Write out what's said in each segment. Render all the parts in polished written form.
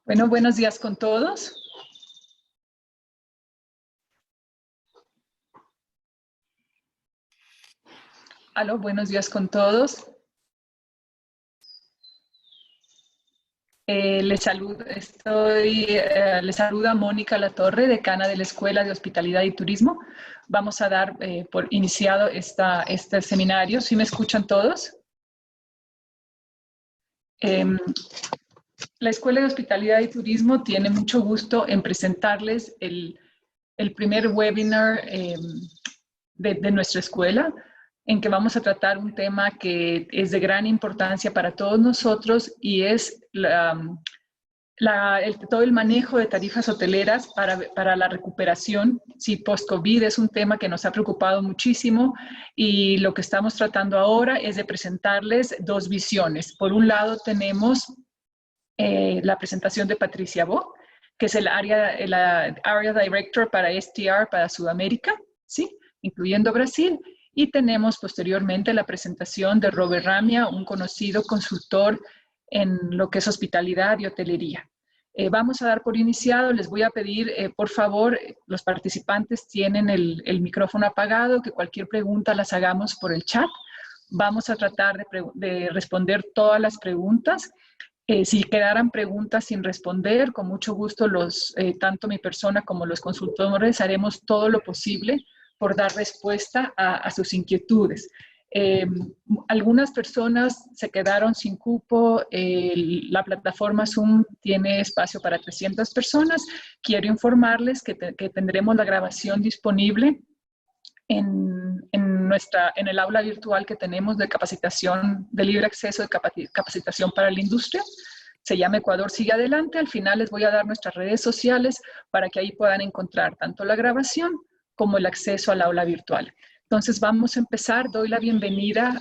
Bueno, buenos días con todos. Aló, buenos días con todos. Les saluda Mónica Latorre, decana de la Escuela de Hospitalidad y Turismo. Vamos a dar por iniciado este seminario. ¿Sí me escuchan todos? La Escuela de Hospitalidad y Turismo tiene mucho gusto en presentarles el primer webinar de nuestra escuela, en que vamos a tratar un tema que es de gran importancia para todos nosotros y es todo el manejo de tarifas hoteleras para la recuperación. Sí, post-COVID es un tema que nos ha preocupado muchísimo y lo que estamos tratando ahora es de presentarles dos visiones. Por un lado tenemos la presentación de Patricia Bo, que es la Area Director para STR para Sudamérica, ¿sí? Incluyendo Brasil. Y tenemos posteriormente la presentación de Robert Ramia, un conocido consultor en lo que es hospitalidad y hotelería. Vamos a dar por iniciado. Les voy a pedir, por favor, los participantes tienen el micrófono apagado, que cualquier pregunta las hagamos por el chat. Vamos a tratar de responder todas las preguntas. Si quedaran preguntas sin responder, con mucho gusto tanto mi persona como los consultores haremos todo lo posible por dar respuesta a sus inquietudes. Algunas personas se quedaron sin cupo. La plataforma Zoom tiene espacio para 300 personas. Quiero informarles que tendremos la grabación disponible en el aula virtual que tenemos de capacitación de libre acceso, de capacitación para la industria. Se llama Ecuador Sigue Adelante. Al final les voy a dar nuestras redes sociales para que ahí puedan encontrar tanto la grabación como el acceso al aula virtual. Entonces vamos a empezar. Doy la bienvenida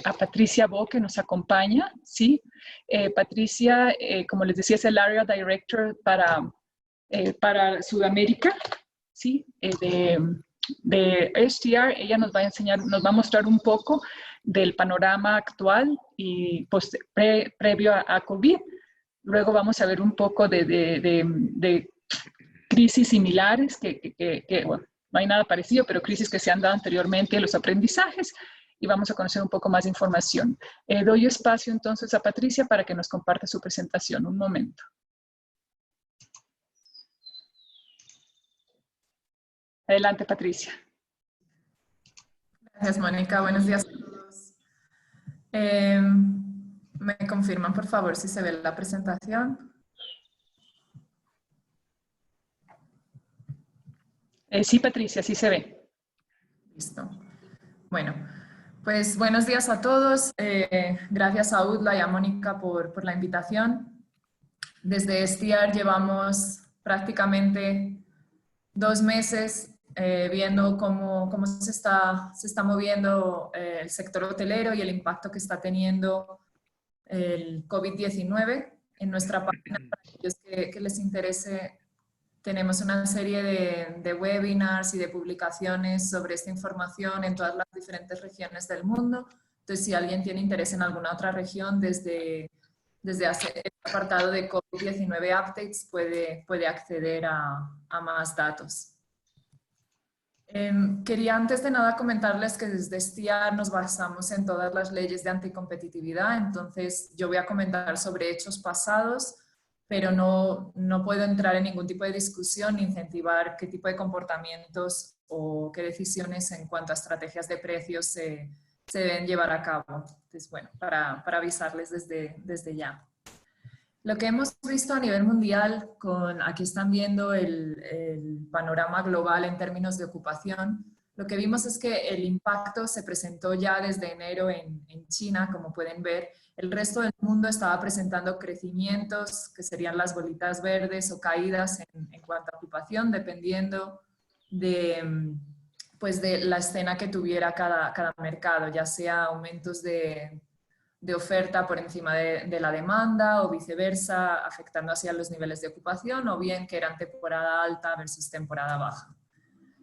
a Patricia Bo, que nos acompaña, ¿sí? Patricia, como les decía, es el Area Director para Sudamérica, ¿sí? De STR. Ella nos va a enseñar, nos va a mostrar un poco del panorama actual y previo a COVID. Luego vamos a ver un poco de crisis similares bueno, no hay nada parecido, pero crisis que se han dado anteriormente, los aprendizajes, y vamos a conocer un poco más de información. Doy espacio entonces a Patricia para que nos comparta su presentación. Un momento. Adelante, Patricia. Gracias, Mónica. Buenos días a todos. ¿Me confirman, por favor, si se ve la presentación? Sí, Patricia, sí se ve. Listo. Bueno, pues buenos días a todos. Gracias a UDLA y a Mónica por la invitación. Desde STR llevamos prácticamente 2 meses viendo cómo se está moviendo el sector hotelero y el impacto que está teniendo el COVID-19. En nuestra página, para aquellos que les interese, tenemos una serie de webinars y de publicaciones sobre esta información en todas las diferentes regiones del mundo. Entonces, si alguien tiene interés en alguna otra región, desde el apartado de COVID-19 Updates puede acceder a más datos. Quería antes de nada comentarles que desde STR nos basamos en todas las leyes de anticompetitividad. Entonces yo voy a comentar sobre hechos pasados, pero no puedo entrar en ningún tipo de discusión ni incentivar qué tipo de comportamientos o qué decisiones en cuanto a estrategias de precios se deben llevar a cabo. Entonces, bueno, para avisarles desde ya. Lo que hemos visto a nivel mundial, aquí están viendo el panorama global en términos de ocupación, lo que vimos es que el impacto se presentó ya desde enero en China, como pueden ver. El resto del mundo estaba presentando crecimientos, que serían las bolitas verdes, o caídas en cuanto a ocupación, dependiendo de la escena que tuviera cada mercado, ya sea aumentos de oferta por encima de la demanda o viceversa, afectando así a los niveles de ocupación, o bien que eran temporada alta versus temporada baja.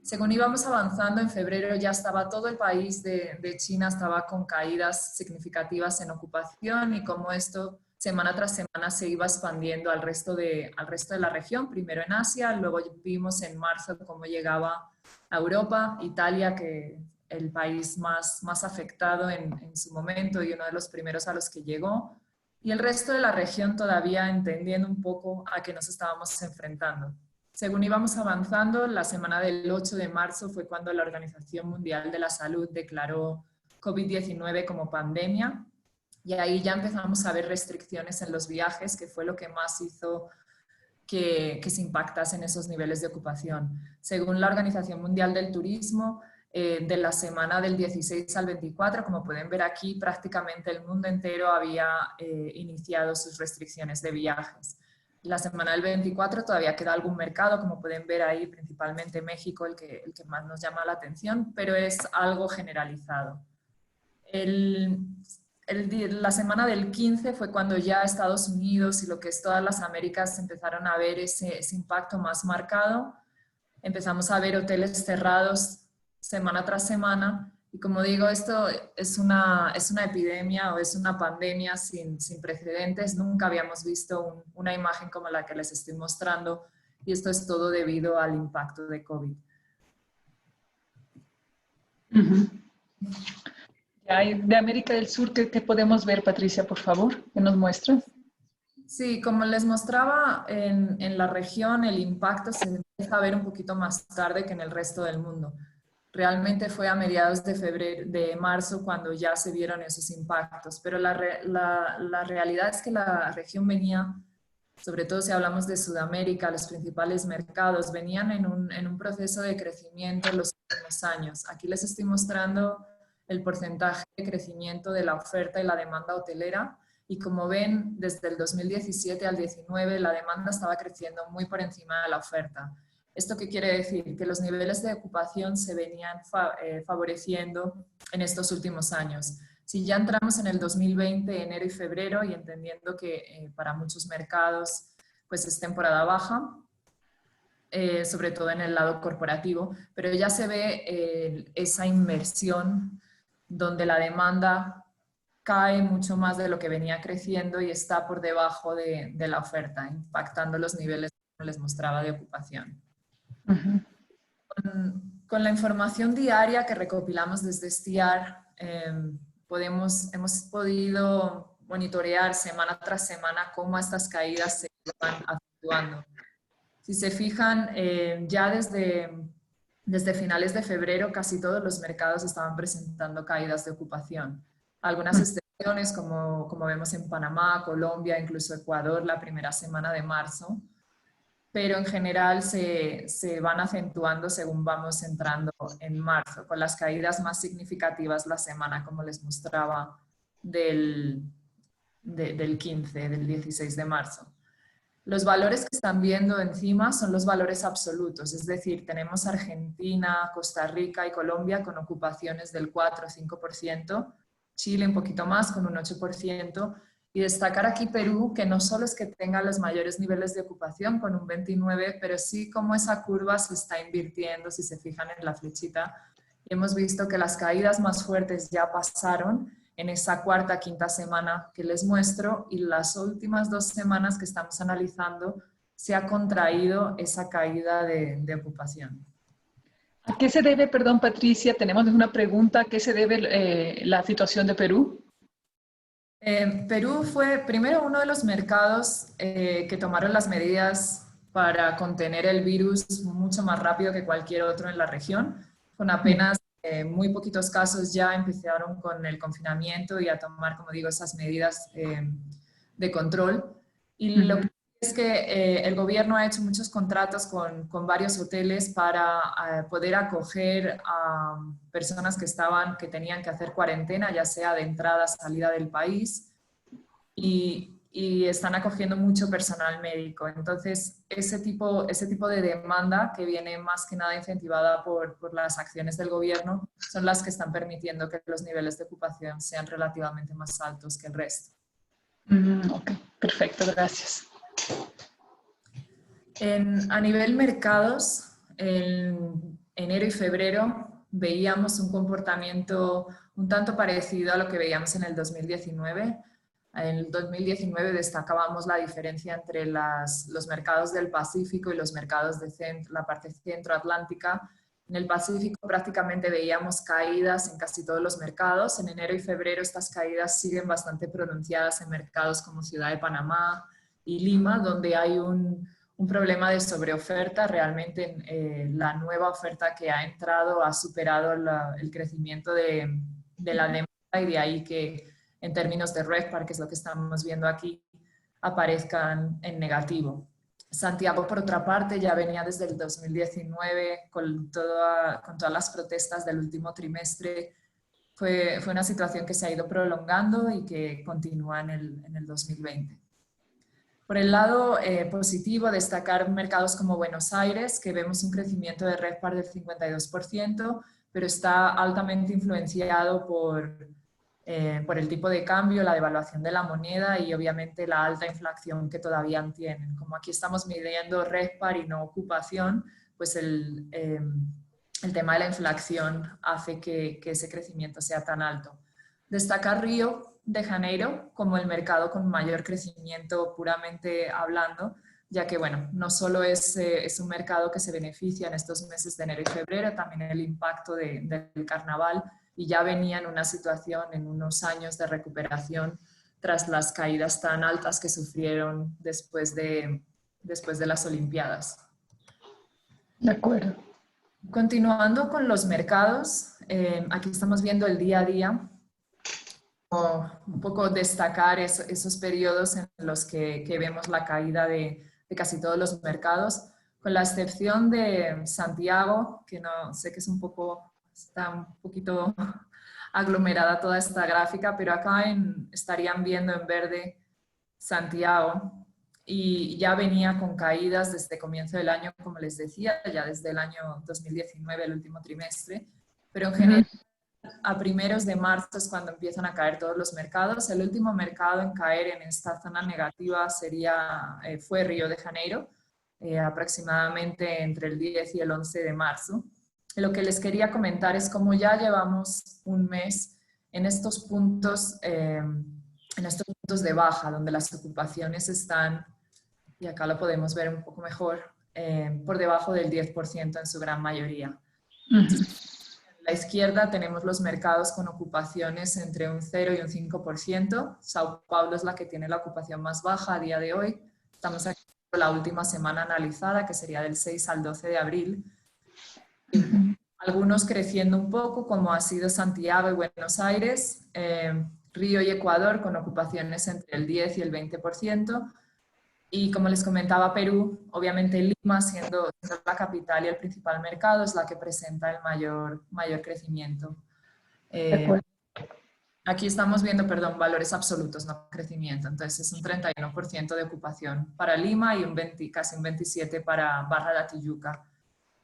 Según íbamos avanzando, en febrero ya estaba todo el país de China estaba con caídas significativas en ocupación, y cómo esto semana tras semana se iba expandiendo al resto de la región, primero en Asia, luego vimos en marzo cómo llegaba a Europa, Italia, que el país más afectado en su momento y uno de los primeros a los que llegó, y el resto de la región todavía entendiendo un poco a qué nos estábamos enfrentando. Según íbamos avanzando, la semana del 8 de marzo fue cuando la Organización Mundial de la Salud declaró COVID-19 como pandemia, y ahí ya empezamos a ver restricciones en los viajes, que fue lo que más hizo que se impactasen esos niveles de ocupación. Según la Organización Mundial del Turismo, de la semana del 16 al 24, como pueden ver aquí, prácticamente el mundo entero había iniciado sus restricciones de viajes. La semana del 24 todavía queda algún mercado, como pueden ver ahí, principalmente México, el que más nos llama la atención, pero es algo generalizado. La semana del 15 fue cuando ya Estados Unidos y lo que es todas las Américas empezaron a ver ese impacto más marcado. Empezamos a ver hoteles cerrados semana tras semana. Y como digo, esto es una epidemia o es una pandemia sin precedentes. Nunca habíamos visto una imagen como la que les estoy mostrando. Y esto es todo debido al impacto de COVID. De América del Sur, ¿qué podemos ver, Patricia, por favor? ¿Qué nos muestras? Sí, como les mostraba, en la región el impacto se empieza a ver un poquito más tarde que en el resto del mundo. Realmente fue a mediados de marzo cuando ya se vieron esos impactos, pero la realidad es que la región venía, sobre todo si hablamos de Sudamérica, los principales mercados, venían en un proceso de crecimiento en los últimos años. Aquí les estoy mostrando el porcentaje de crecimiento de la oferta y la demanda hotelera. Y como ven, desde el 2017 al 19 la demanda estaba creciendo muy por encima de la oferta. ¿Esto qué quiere decir? Que los niveles de ocupación se venían favoreciendo en estos últimos años. Si ya entramos en el 2020, enero y febrero, y entendiendo que para muchos mercados pues es temporada baja, sobre todo en el lado corporativo, pero ya se ve esa inversión donde la demanda cae mucho más de lo que venía creciendo y está por debajo de la oferta, impactando los niveles que les mostraba de ocupación. Con la información diaria que recopilamos desde STIAR, hemos podido monitorear semana tras semana cómo estas caídas se van acentuando. Si se fijan, ya desde finales de febrero casi todos los mercados estaban presentando caídas de ocupación. Algunas excepciones, como vemos en Panamá, Colombia, incluso Ecuador, la primera semana de marzo, pero en general se van acentuando según vamos entrando en marzo, con las caídas más significativas la semana, como les mostraba, del 15, del 16 de marzo. Los valores que están viendo encima son los valores absolutos, es decir, tenemos Argentina, Costa Rica y Colombia con ocupaciones del 4 o 5%, Chile un poquito más con un 8%, y destacar aquí Perú, que no solo es que tenga los mayores niveles de ocupación con un 29%, pero sí como esa curva se está invirtiendo, si se fijan en la flechita, y hemos visto que las caídas más fuertes ya pasaron en esa cuarta, quinta semana que les muestro, y las últimas 2 semanas que estamos analizando se ha contraído esa caída de ocupación. ¿A qué se debe, perdón, Patricia, tenemos una pregunta, ¿a qué se debe la situación de Perú? Perú fue primero uno de los mercados que tomaron las medidas para contener el virus mucho más rápido que cualquier otro en la región. Con apenas muy poquitos casos ya empezaron con el confinamiento y a tomar, como digo, esas medidas de control. Y lo que es que el gobierno ha hecho muchos contratos con varios hoteles para poder acoger a personas que tenían que hacer cuarentena, ya sea de entrada, salida del país, y están acogiendo mucho personal médico. Entonces, ese tipo de demanda, que viene más que nada incentivada por las acciones del gobierno, son las que están permitiendo que los niveles de ocupación sean relativamente más altos que el resto. Ok, perfecto, gracias. A nivel mercados, en enero y febrero veíamos un comportamiento un tanto parecido a lo que veíamos en el 2019. En el 2019 destacábamos la diferencia entre los mercados del Pacífico y los mercados de la parte centroatlántica. En el Pacífico prácticamente veíamos caídas en casi todos los mercados. En enero y febrero estas caídas siguen bastante pronunciadas en mercados como Ciudad de Panamá y Lima, donde hay un problema de sobreoferta. Realmente la nueva oferta que ha entrado ha superado el crecimiento de la demanda, y de ahí que en términos de RevPAR, que es lo que estamos viendo aquí, aparezcan en negativo. Santiago, por otra parte, ya venía desde el 2019 con todas las protestas del último trimestre. Fue una situación que se ha ido prolongando y que continúa en el 2020. Por el lado positivo, destacar mercados como Buenos Aires, que vemos un crecimiento de RevPAR del 52%, pero está altamente influenciado por el tipo de cambio, la devaluación de la moneda y obviamente la alta inflación que todavía tienen. Como aquí estamos midiendo RevPAR y no ocupación, pues el tema de la inflación hace que ese crecimiento sea tan alto. Destacar Río de Janeiro como el mercado con mayor crecimiento puramente hablando, ya que, bueno, no solo es un mercado que se beneficia en estos meses de enero y febrero, también el impacto del carnaval, y ya venía en una situación, en unos años de recuperación tras las caídas tan altas que sufrieron después de las Olimpiadas. De acuerdo. Continuando con los mercados, aquí estamos viendo el día a día, o un poco destacar esos periodos en los que vemos la caída de casi todos los mercados, con la excepción de Santiago, que no sé que es está un poquito aglomerada toda esta gráfica, pero acá estarían viendo en verde Santiago, y ya venía con caídas desde comienzo del año, como les decía, ya desde el año 2019, el último trimestre, pero en general a primeros de marzo es cuando empiezan a caer todos los mercados. El último mercado en caer en esta zona negativa fue Río de Janeiro, aproximadamente entre el 10 y el 11 de marzo. Lo que les quería comentar es cómo ya llevamos un mes en estos puntos de baja, donde las ocupaciones están, y acá lo podemos ver un poco mejor, por debajo del 10% en su gran mayoría. A la izquierda tenemos los mercados con ocupaciones entre un 0 y un 5%. Sao Paulo es la que tiene la ocupación más baja a día de hoy. Estamos aquí con la última semana analizada, que sería del 6 al 12 de abril. Algunos creciendo un poco, como ha sido Santiago y Buenos Aires, Río y Ecuador con ocupaciones entre el 10 y el 20%. Y como les comentaba, Perú, obviamente Lima, siendo la capital y el principal mercado, es la que presenta el mayor crecimiento. Aquí estamos viendo, perdón, valores absolutos, no crecimiento. Entonces es un 31% de ocupación para Lima y casi un 27% para Barra de Tijuca.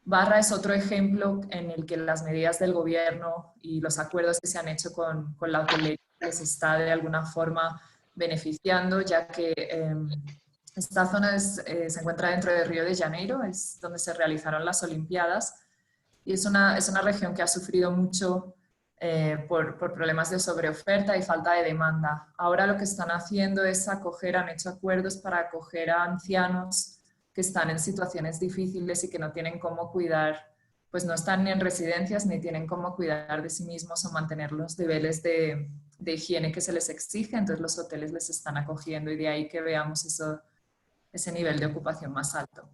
Barra es otro ejemplo en el que las medidas del gobierno y los acuerdos que se han hecho con la hotelería les está de alguna forma beneficiando, ya que esta zona se encuentra dentro de Río de Janeiro, es donde se realizaron las Olimpiadas, y es una región que ha sufrido mucho por problemas de sobreoferta y falta de demanda. Ahora lo que están haciendo es han hecho acuerdos para acoger a ancianos que están en situaciones difíciles y que no tienen cómo cuidar, pues no están ni en residencias ni tienen cómo cuidar de sí mismos o mantener los niveles de higiene que se les exige. Entonces los hoteles les están acogiendo, y de ahí que veamos ese nivel de ocupación más alto.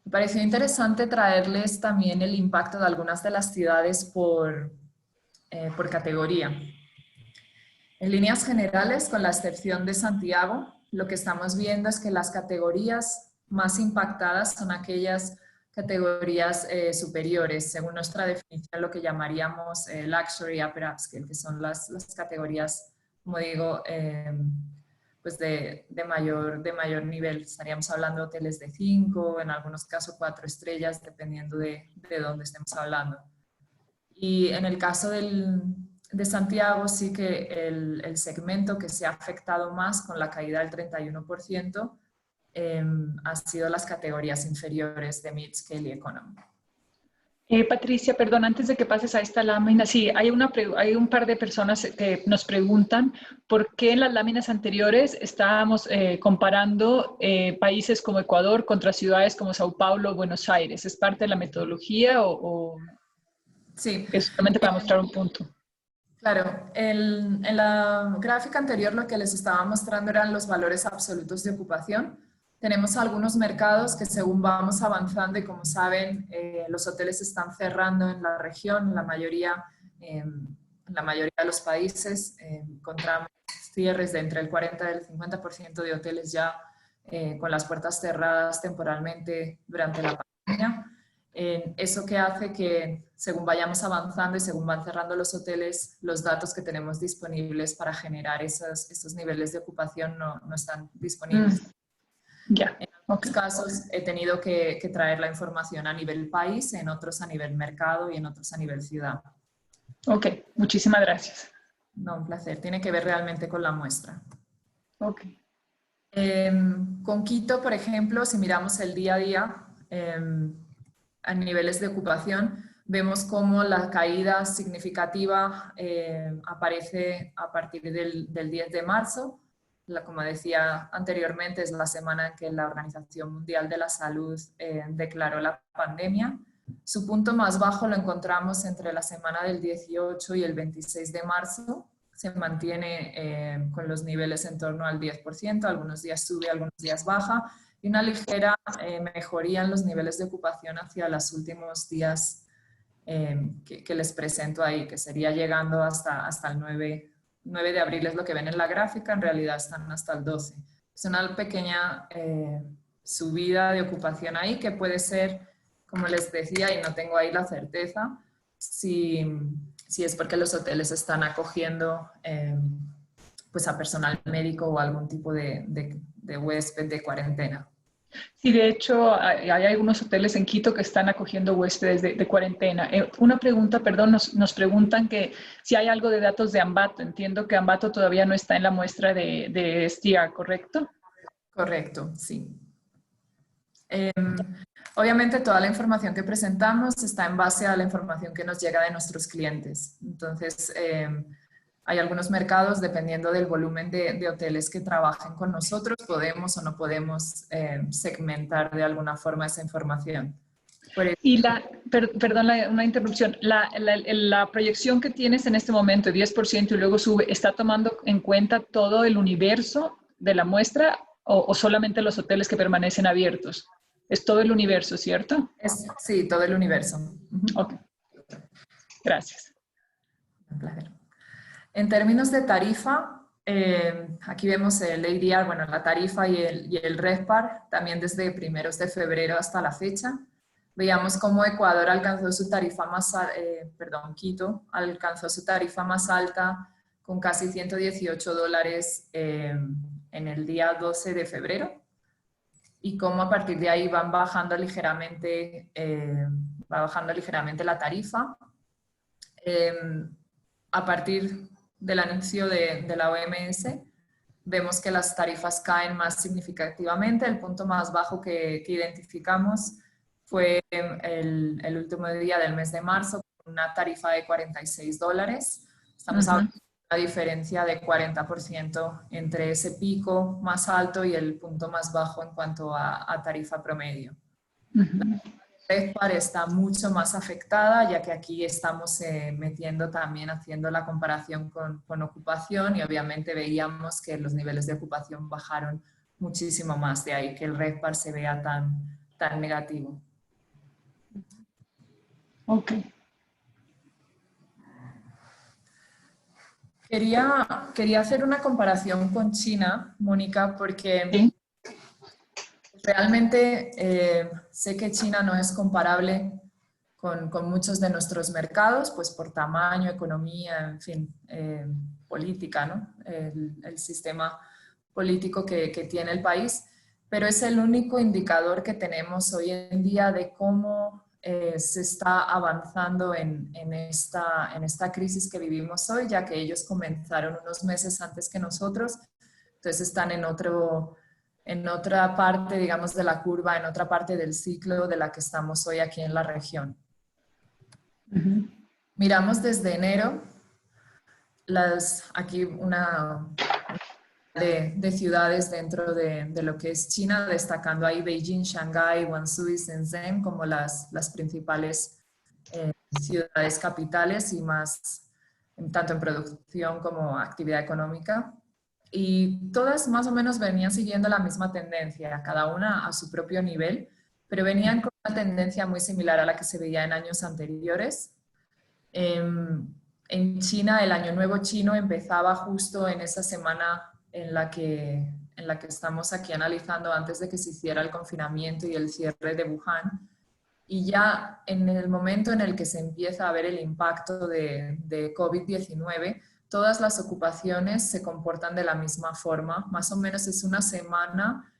Me pareció interesante traerles también el impacto de algunas de las ciudades por categoría. En líneas generales, con la excepción de Santiago, lo que estamos viendo es que las categorías más impactadas son aquellas categorías superiores, según nuestra definición, lo que llamaríamos Luxury Upper Upscale, que son las categorías, como digo, pues de mayor nivel. Estaríamos hablando de hoteles de 5, en algunos casos 4 estrellas, dependiendo de dónde estemos hablando. Y en el caso de Santiago, sí que el segmento que se ha afectado más con la caída del 31% han sido las categorías inferiores de Mid-Scale y Economy. Patricia, perdón, antes de que pases a esta lámina, sí, hay un par de personas que nos preguntan por qué en las láminas anteriores estábamos comparando países como Ecuador contra ciudades como Sao Paulo o Buenos Aires. ¿Es parte de la metodología o Sí. es solamente para mostrar un punto? Claro, en la gráfica anterior lo que les estaba mostrando eran los valores absolutos de ocupación. Tenemos algunos mercados que según vamos avanzando y como saben, los hoteles están cerrando en la región, en la mayoría de los países encontramos cierres de entre el 40 y el 50% de hoteles ya con las puertas cerradas temporalmente durante la pandemia. Eso que hace que según vayamos avanzando y según van cerrando los hoteles, los datos que tenemos disponibles para generar esos niveles de ocupación no están disponibles. Ya. En algunos casos he tenido que traer la información a nivel país, en otros a nivel mercado y en otros a nivel ciudad. Ok, muchísimas gracias. No, un placer. Tiene que ver realmente con la muestra. Ok. Con Quito, por ejemplo, si miramos el día a día, a niveles de ocupación, vemos cómo la caída significativa aparece a partir del 10 de marzo. Como decía anteriormente, es la semana en que la Organización Mundial de la Salud declaró la pandemia. Su punto más bajo lo encontramos entre la semana del 18 y el 26 de marzo. Se mantiene con los niveles en torno al 10%, algunos días sube, algunos días baja, y una ligera mejoría en los niveles de ocupación hacia los últimos días que les presento ahí, que sería llegando hasta el 9 de abril, es lo que ven en la gráfica, en realidad están hasta el 12. Es una pequeña subida de ocupación ahí que puede ser, como les decía, y no tengo ahí la certeza, si es porque los hoteles están acogiendo pues a personal médico o algún tipo de huésped de cuarentena. Sí, de hecho, hay algunos hoteles en Quito que están acogiendo huéspedes de cuarentena. Una pregunta, perdón, nos preguntan que si hay algo de datos de Ambato. Entiendo que Ambato todavía no está en la muestra de STR, ¿correcto? Correcto, sí. Obviamente toda la información que presentamos está en base a la información que nos llega de nuestros clientes. Entonces, hay algunos mercados, dependiendo del volumen de hoteles que trabajen con nosotros, podemos o no podemos segmentar de alguna forma esa información. Y perdón, una interrupción, la proyección que tienes en este momento, 10% y luego sube, ¿está tomando en cuenta todo el universo de la muestra o solamente los hoteles que permanecen abiertos? Es todo el universo, ¿cierto? Sí, todo el universo. Ok, gracias. Un placer. En términos de tarifa, aquí vemos el ADR, bueno, la tarifa y el RevPAR, también desde primeros de febrero hasta la fecha. Veíamos cómo Ecuador alcanzó su tarifa Quito alcanzó su tarifa más alta con casi $118 en el día 12 de febrero y cómo a partir de ahí va bajando ligeramente la tarifa. A partir del anuncio de la OMS, vemos que las tarifas caen más significativamente. El punto más bajo que identificamos fue el último día del mes de marzo, con una tarifa de $46. Estamos hablando de una diferencia de 40% entre ese pico más alto y el punto más bajo en cuanto a tarifa promedio. RevPAR está mucho más afectada, ya que aquí estamos metiendo también, haciendo la comparación con ocupación y obviamente veíamos que los niveles de ocupación bajaron muchísimo más, de ahí que el RevPAR se vea tan negativo. Ok. Quería hacer una comparación con China, Mónica, porque ¿Sí? realmente sé que China no es comparable con muchos de nuestros mercados, pues por tamaño, economía, en fin, política, ¿no? El sistema político que tiene el país, pero es el único indicador que tenemos hoy en día de cómo se está avanzando en esta crisis que vivimos hoy, ya que ellos comenzaron unos meses antes que nosotros, entonces están en otra parte, digamos, de la curva, en otra parte del ciclo de la que estamos hoy aquí en la región. Ujú. Miramos desde enero, aquí una de ciudades dentro de lo que es China, destacando ahí Beijing, Shanghái, Guangzhou y Shenzhen como las principales ciudades capitales y más, tanto en producción como actividad económica. Y todas más o menos venían siguiendo la misma tendencia, cada una a su propio nivel, pero venían con una tendencia muy similar a la que se veía en años anteriores. En China, el Año Nuevo chino empezaba justo en esa semana en la que estamos aquí analizando antes de que se hiciera el confinamiento y el cierre de Wuhan. Y ya en el momento en el que se empieza a ver el impacto de COVID-19, todas las ocupaciones se comportan de la misma forma. Más o menos es una semana,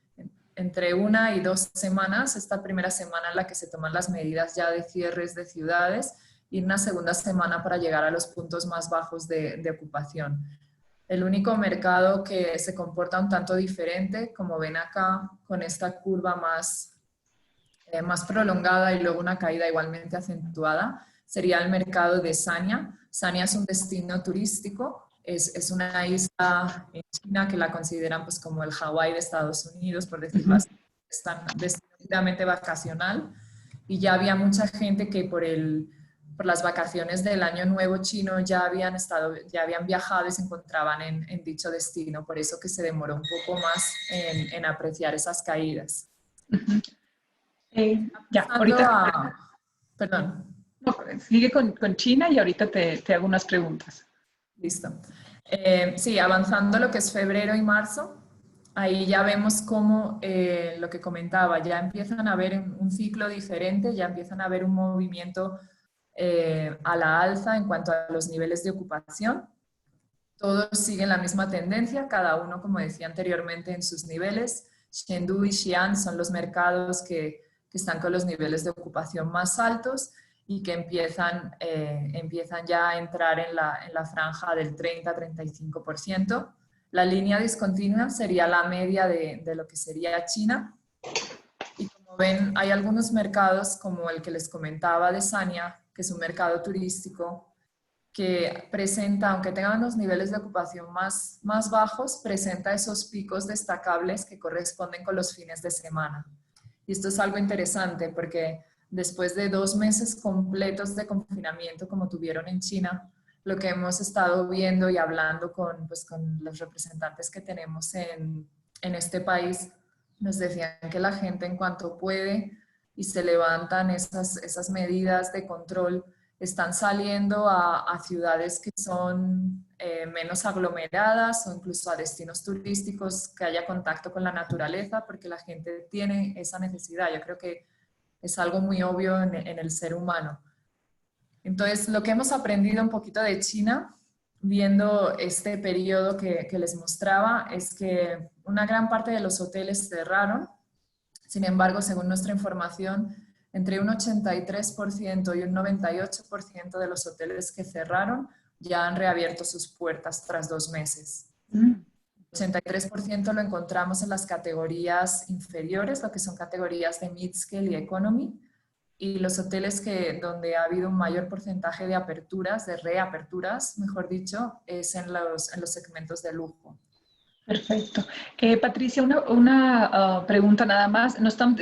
entre 1 y 2 semanas, esta primera semana en la que se toman las medidas ya de cierres de ciudades y una segunda semana para llegar a los puntos más bajos de ocupación. El único mercado que se comporta un tanto diferente, como ven acá, con esta curva más prolongada y luego una caída igualmente acentuada, sería el mercado de Sanya. Sanya es un destino turístico, es una isla en China que la consideran pues como el Hawái de Estados Unidos, por decirlo Ujú. así, es tan decididamente vacacional y ya había mucha gente que por las vacaciones del Año Nuevo chino ya habían viajado y se encontraban en dicho destino, por eso que se demoró un poco más en apreciar esas caídas. Ujú. Ya, Pasando ahorita perdón, no, sigue con China y ahorita te hago unas preguntas. listo. Sí, avanzando lo que es febrero y marzo, ahí ya vemos cómo lo que comentaba, ya empiezan a ver un ciclo diferente, ya empiezan a ver un movimiento a la alza en cuanto a los niveles de ocupación. Todos siguen la misma tendencia, cada uno, como decía anteriormente, en sus niveles. Chengdu y Xi'an son los mercados que están con los niveles de ocupación más altos y que empiezan ya a entrar en la franja del 30-35%. La línea discontinua sería la media de lo que sería China. Y como ven, hay algunos mercados como el que les comentaba de Sanya, que es un mercado turístico, que presenta, aunque tengan unos niveles de ocupación más bajos, presenta esos picos destacables que corresponden con los fines de semana. Y esto es algo interesante porque después de 2 meses completos de confinamiento como tuvieron en China, lo que hemos estado viendo y hablando con los representantes que tenemos en este país, nos decían que la gente en cuanto puede y se levantan esas medidas de control, están saliendo a ciudades que son menos aglomeradas o incluso a destinos turísticos que haya contacto con la naturaleza, porque la gente tiene esa necesidad. Yo creo que es algo muy obvio en el ser humano. Entonces, lo que hemos aprendido un poquito de China, viendo este periodo que les mostraba, es que una gran parte de los hoteles cerraron. Sin embargo, según nuestra información, entre un 83% y un 98% de los hoteles que cerraron ya han reabierto sus puertas tras 2 meses. Mm. 83% lo encontramos en las categorías inferiores, lo que son categorías de mid-scale y economy, y los hoteles donde ha habido un mayor porcentaje de aperturas, de reaperturas, mejor dicho, es en los segmentos de lujo. Perfecto. Patricia, una pregunta nada más. Nos están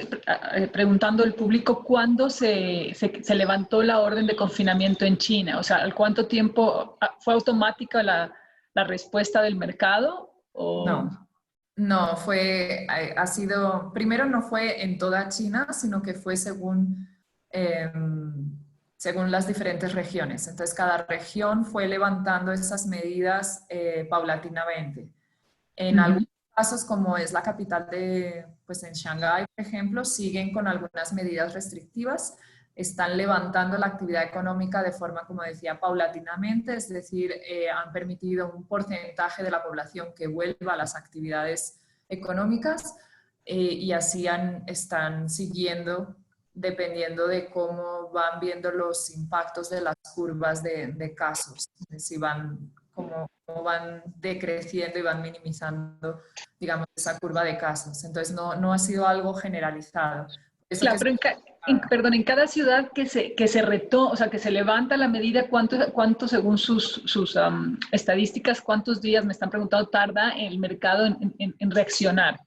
preguntando el público cuándo se levantó la orden de confinamiento en China. O sea, ¿al cuánto tiempo fue automática la respuesta del mercado? O... No, no, primero no fue en toda China, sino que fue según las diferentes regiones. Entonces, cada región fue levantando esas medidas paulatinamente. En Ujú. algunos casos, como es la capital pues en Shanghái, por ejemplo, siguen con algunas medidas restrictivas, están levantando la actividad económica de forma, como decía, paulatinamente, es decir, han permitido un porcentaje de la población que vuelva a las actividades económicas y así están siguiendo dependiendo de cómo van viendo los impactos de las curvas de casos, si cómo van decreciendo y van minimizando, digamos, esa curva de casos. Entonces, no ha sido algo generalizado. Eso Claro, que pero perdón, en cada ciudad o sea, que se levanta la medida, ¿cuánto según sus estadísticas, cuántos días, me están preguntando, tarda el mercado en reaccionar?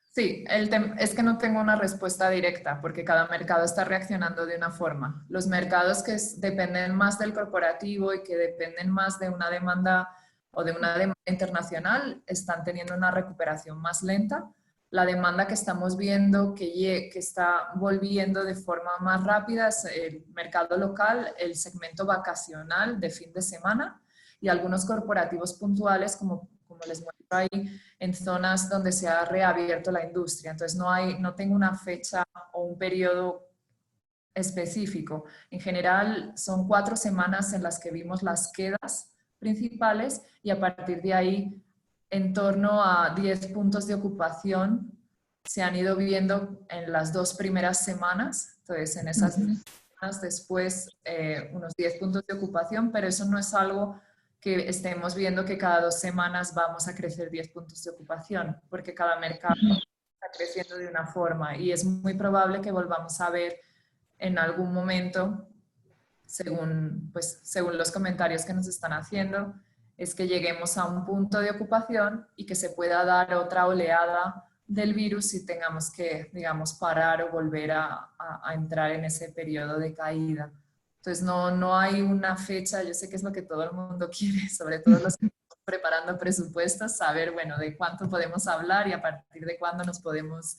Sí, es que no tengo una respuesta directa porque cada mercado está reaccionando de una forma. Los mercados que dependen más del corporativo y que dependen más de una demanda o de una demanda internacional están teniendo una recuperación más lenta. La demanda que estamos viendo que está volviendo de forma más rápida es el mercado local, el segmento vacacional de fin de semana y algunos corporativos puntuales como les muestro ahí, en zonas donde se ha reabierto la industria. Entonces no tengo una fecha o un periodo específico. En general son 4 semanas en las que vimos las quedas principales y a partir de ahí en torno a 10 puntos de ocupación se han ido viendo en las 2 primeras semanas. Entonces en esas semanas después unos 10 puntos de ocupación, pero eso no es algo que estemos viendo que cada 2 semanas vamos a crecer 10 puntos de ocupación, porque cada mercado está creciendo de una forma y es muy probable que volvamos a ver en algún momento, según los comentarios que nos están haciendo, es que lleguemos a un punto de ocupación y que se pueda dar otra oleada del virus y tengamos que, digamos, parar o volver a entrar en ese periodo de caída. Entonces no hay una fecha, yo sé que es lo que todo el mundo quiere, sobre todo los que están preparando presupuestos, saber, bueno, de cuánto podemos hablar y a partir de cuándo nos podemos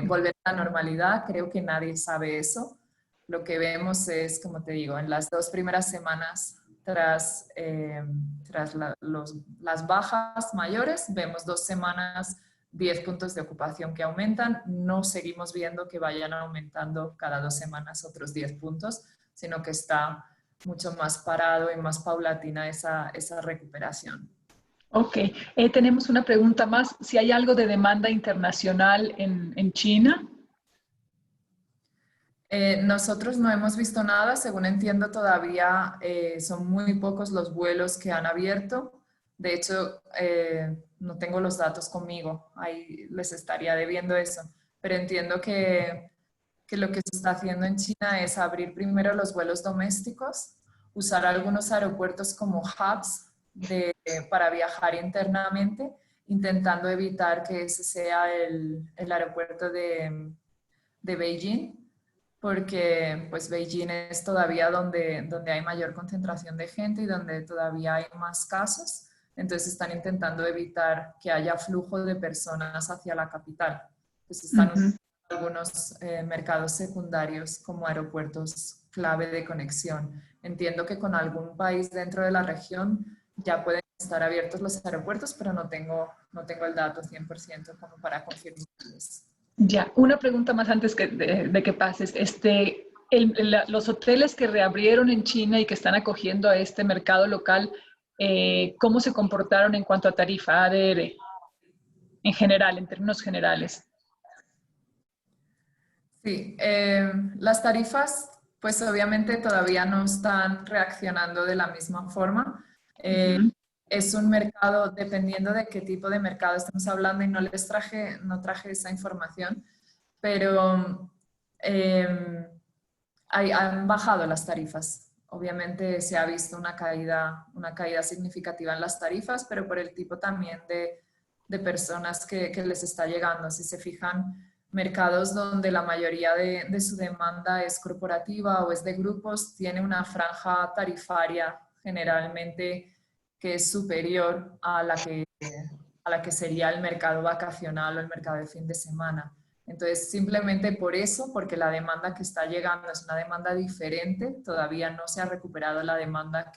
volver a la normalidad. Creo que nadie sabe eso. Lo que vemos es, como te digo, en las 2 primeras semanas tras las bajas mayores, vemos 2 semanas 10 puntos de ocupación que aumentan. No seguimos viendo que vayan aumentando cada 2 semanas otros 10 puntos, sino que está mucho más parado y más paulatina esa recuperación. Ok, tenemos una pregunta más. Si hay algo de demanda internacional en China. Nosotros no hemos visto nada, según entiendo todavía son muy pocos los vuelos que han abierto. De hecho, no tengo los datos conmigo, ahí les estaría debiendo eso, pero entiendo que lo que se está haciendo en China es abrir primero los vuelos domésticos, usar algunos aeropuertos como hubs para viajar internamente, intentando evitar que ese sea el aeropuerto de Beijing, porque pues Beijing es todavía donde hay mayor concentración de gente y donde todavía hay más casos. Entonces están intentando evitar que haya flujo de personas hacia la capital. Entonces están usando algunos mercados secundarios como aeropuertos clave de conexión. Entiendo que con algún país dentro de la región ya pueden estar abiertos los aeropuertos, pero no tengo el dato 100% como para confirmarles. Ya, una pregunta más antes de que pases. Los hoteles que reabrieron en China y que están acogiendo a este mercado local, ¿cómo se comportaron en cuanto a tarifa ADR en general, en términos generales? Sí, las tarifas pues obviamente todavía no están reaccionando de la misma forma. Es un mercado, dependiendo de qué tipo de mercado estamos hablando, y no traje esa información, pero han bajado las tarifas. Obviamente se ha visto una caída significativa en las tarifas, pero por el tipo también de personas que les está llegando. Si se fijan, mercados donde la mayoría de su demanda es corporativa o es de grupos, tiene una franja tarifaria generalmente que es superior a la que sería el mercado vacacional o el mercado de fin de semana. Entonces, simplemente por eso, porque la demanda que está llegando es una demanda diferente, todavía no se ha recuperado la demanda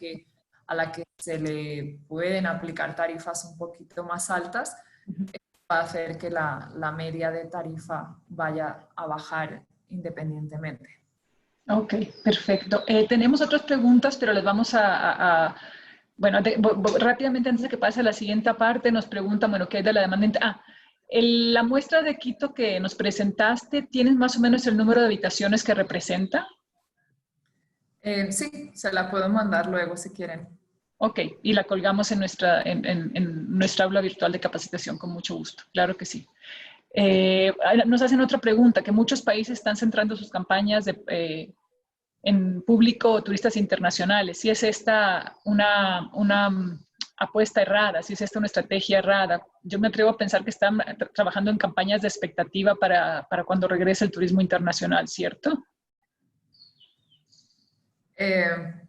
a la que se le pueden aplicar tarifas un poquito más altas, va a hacer que la media de tarifa vaya a bajar independientemente. Ok, perfecto. Tenemos otras preguntas, pero les vamos bueno, rápidamente antes de que pase a la siguiente parte, nos preguntan, bueno, ¿qué hay de la demanda? La muestra de Quito que nos presentaste, ¿tienes más o menos el número de habitaciones que representa? Sí, se la puedo mandar luego si quieren. Ok, y la colgamos en nuestra aula virtual de capacitación con mucho gusto, claro que sí. Nos hacen otra pregunta, que muchos países están centrando sus campañas en público o turistas internacionales. Si es esta una apuesta errada, si es esta una estrategia errada. Yo me atrevo a pensar que están trabajando en campañas de expectativa para cuando regrese el turismo internacional, ¿cierto?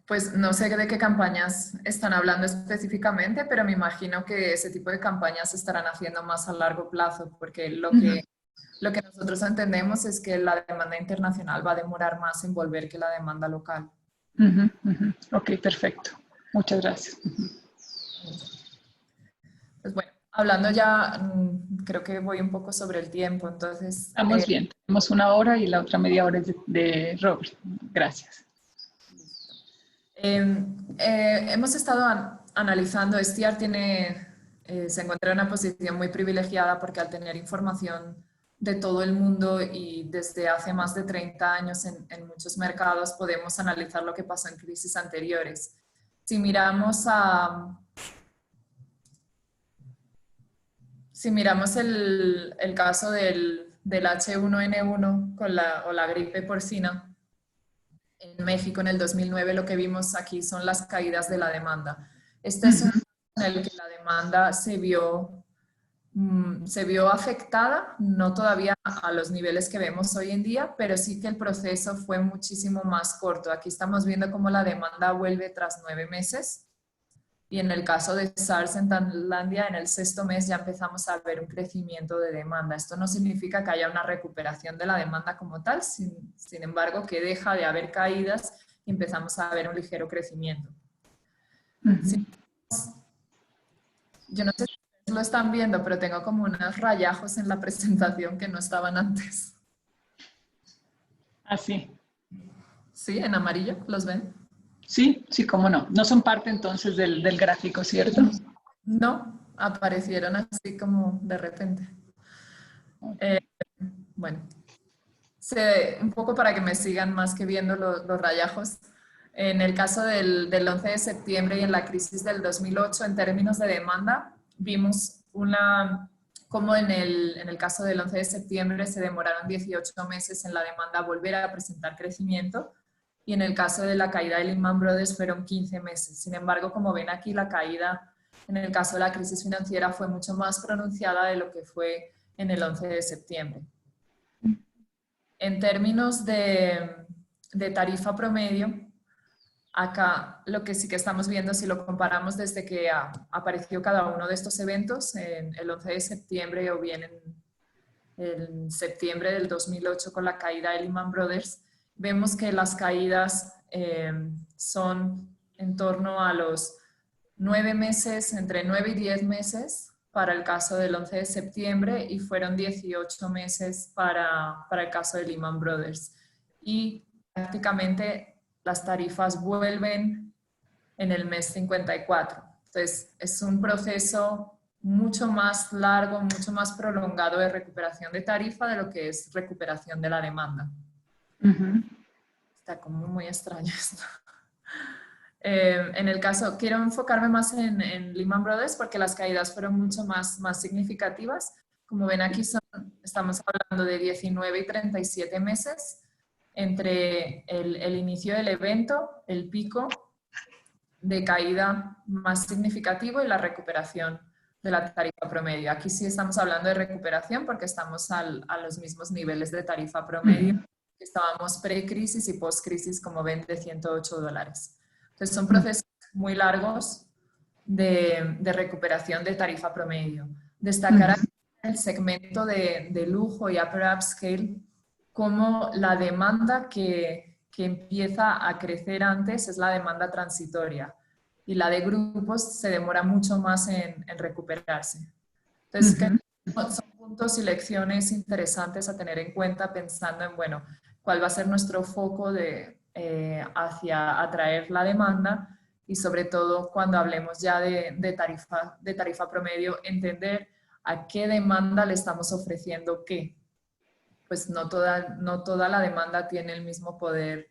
Pues no sé de qué campañas están hablando específicamente, pero me imagino que ese tipo de campañas se estarán haciendo más a largo plazo, porque lo que nosotros entendemos es que la demanda internacional va a demorar más en volver que la demanda local. Ok, perfecto. Muchas gracias. Pues bueno, hablando ya, creo que voy un poco sobre el tiempo, entonces... Estamos bien. Tenemos 1 hora y la otra media hora es de Robert. Gracias. Hemos estado analizando, Estiar se encuentra en una posición muy privilegiada porque al tener información de todo el mundo y desde hace más de 30 años en muchos mercados podemos analizar lo que pasó en crisis anteriores. Si miramos el caso del H1N1 o la gripe porcina, en México en el 2009 lo que vimos aquí son las caídas de la demanda. Este es un caso en el que la demanda se vio afectada, no todavía a los niveles que vemos hoy en día, pero sí que el proceso fue muchísimo más corto. Aquí estamos viendo cómo la demanda vuelve tras 9 meses. Y en el caso de SARS en Tailandia, en el 6º mes ya empezamos a ver un crecimiento de demanda. Esto no significa que haya una recuperación de la demanda como tal, sin embargo, que deja de haber caídas y empezamos a ver un ligero crecimiento. Sí. Yo no sé si ustedes lo están viendo, pero tengo como unos rayajos en la presentación que no estaban antes. Así. ¿Sí? ¿En amarillo? ¿Los ven? Sí, sí, cómo no. No son parte entonces del gráfico, ¿cierto? No, aparecieron así como de repente. Bueno, un poco para que me sigan más que viendo los rayajos. En el caso del 11 de septiembre y en la crisis del 2008, en términos de demanda, vimos como en el caso del 11 de septiembre se demoraron 18 meses en la demanda volver a presentar crecimiento, y en el caso de la caída de Lehman Brothers fueron 15 meses. Sin embargo, como ven aquí, la caída en el caso de la crisis financiera fue mucho más pronunciada de lo que fue en el 11 de septiembre. En términos de tarifa promedio, acá lo que sí que estamos viendo, si lo comparamos desde que apareció cada uno de estos eventos, en el 11 de septiembre o bien en septiembre del 2008 con la caída de Lehman Brothers, vemos que las caídas son en torno a los 9 meses, entre 9 y 10 meses para el caso del 11 de septiembre y fueron 18 meses para el caso de Lehman Brothers. Y prácticamente las tarifas vuelven en el mes 54. Entonces, es un proceso mucho más largo, mucho más prolongado de recuperación de tarifa de lo que es recuperación de la demanda. Está como muy extraño esto. En el caso, quiero enfocarme más en Lehman Brothers porque las caídas fueron mucho más significativas. Como ven aquí, estamos hablando de 19 y 37 meses entre el inicio del evento, el pico de caída más significativo y la recuperación de la tarifa promedio. Aquí sí estamos hablando de recuperación porque estamos a los mismos niveles de tarifa promedio que estábamos pre-crisis y post-crisis, como ven, de $108. Entonces son procesos muy largos de recuperación de tarifa promedio. Destacar el segmento de lujo y upper upscale como la demanda que empieza a crecer antes es la demanda transitoria y la de grupos se demora mucho más en recuperarse. Entonces, son puntos y lecciones interesantes a tener en cuenta pensando en, bueno, cuál va a ser nuestro foco hacia atraer la demanda y sobre todo cuando hablemos ya de tarifa promedio, entender a qué demanda le estamos ofreciendo qué. Pues no toda la demanda tiene el mismo poder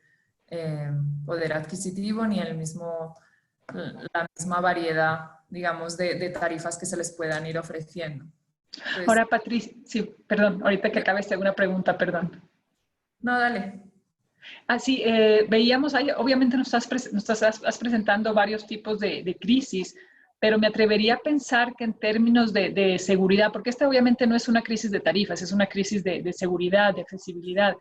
adquisitivo ni la misma variedad, digamos, de tarifas que se les puedan ir ofreciendo. Entonces, Ahora, Patricia, sí, perdón, ahorita que acabes te hago una pregunta, perdón. no, dale. Así, veíamos ahí, obviamente has presentando varios tipos de crisis, pero me atrevería a pensar que en términos de seguridad, porque esta obviamente no es una crisis de tarifas, es una crisis de seguridad, de accesibilidad.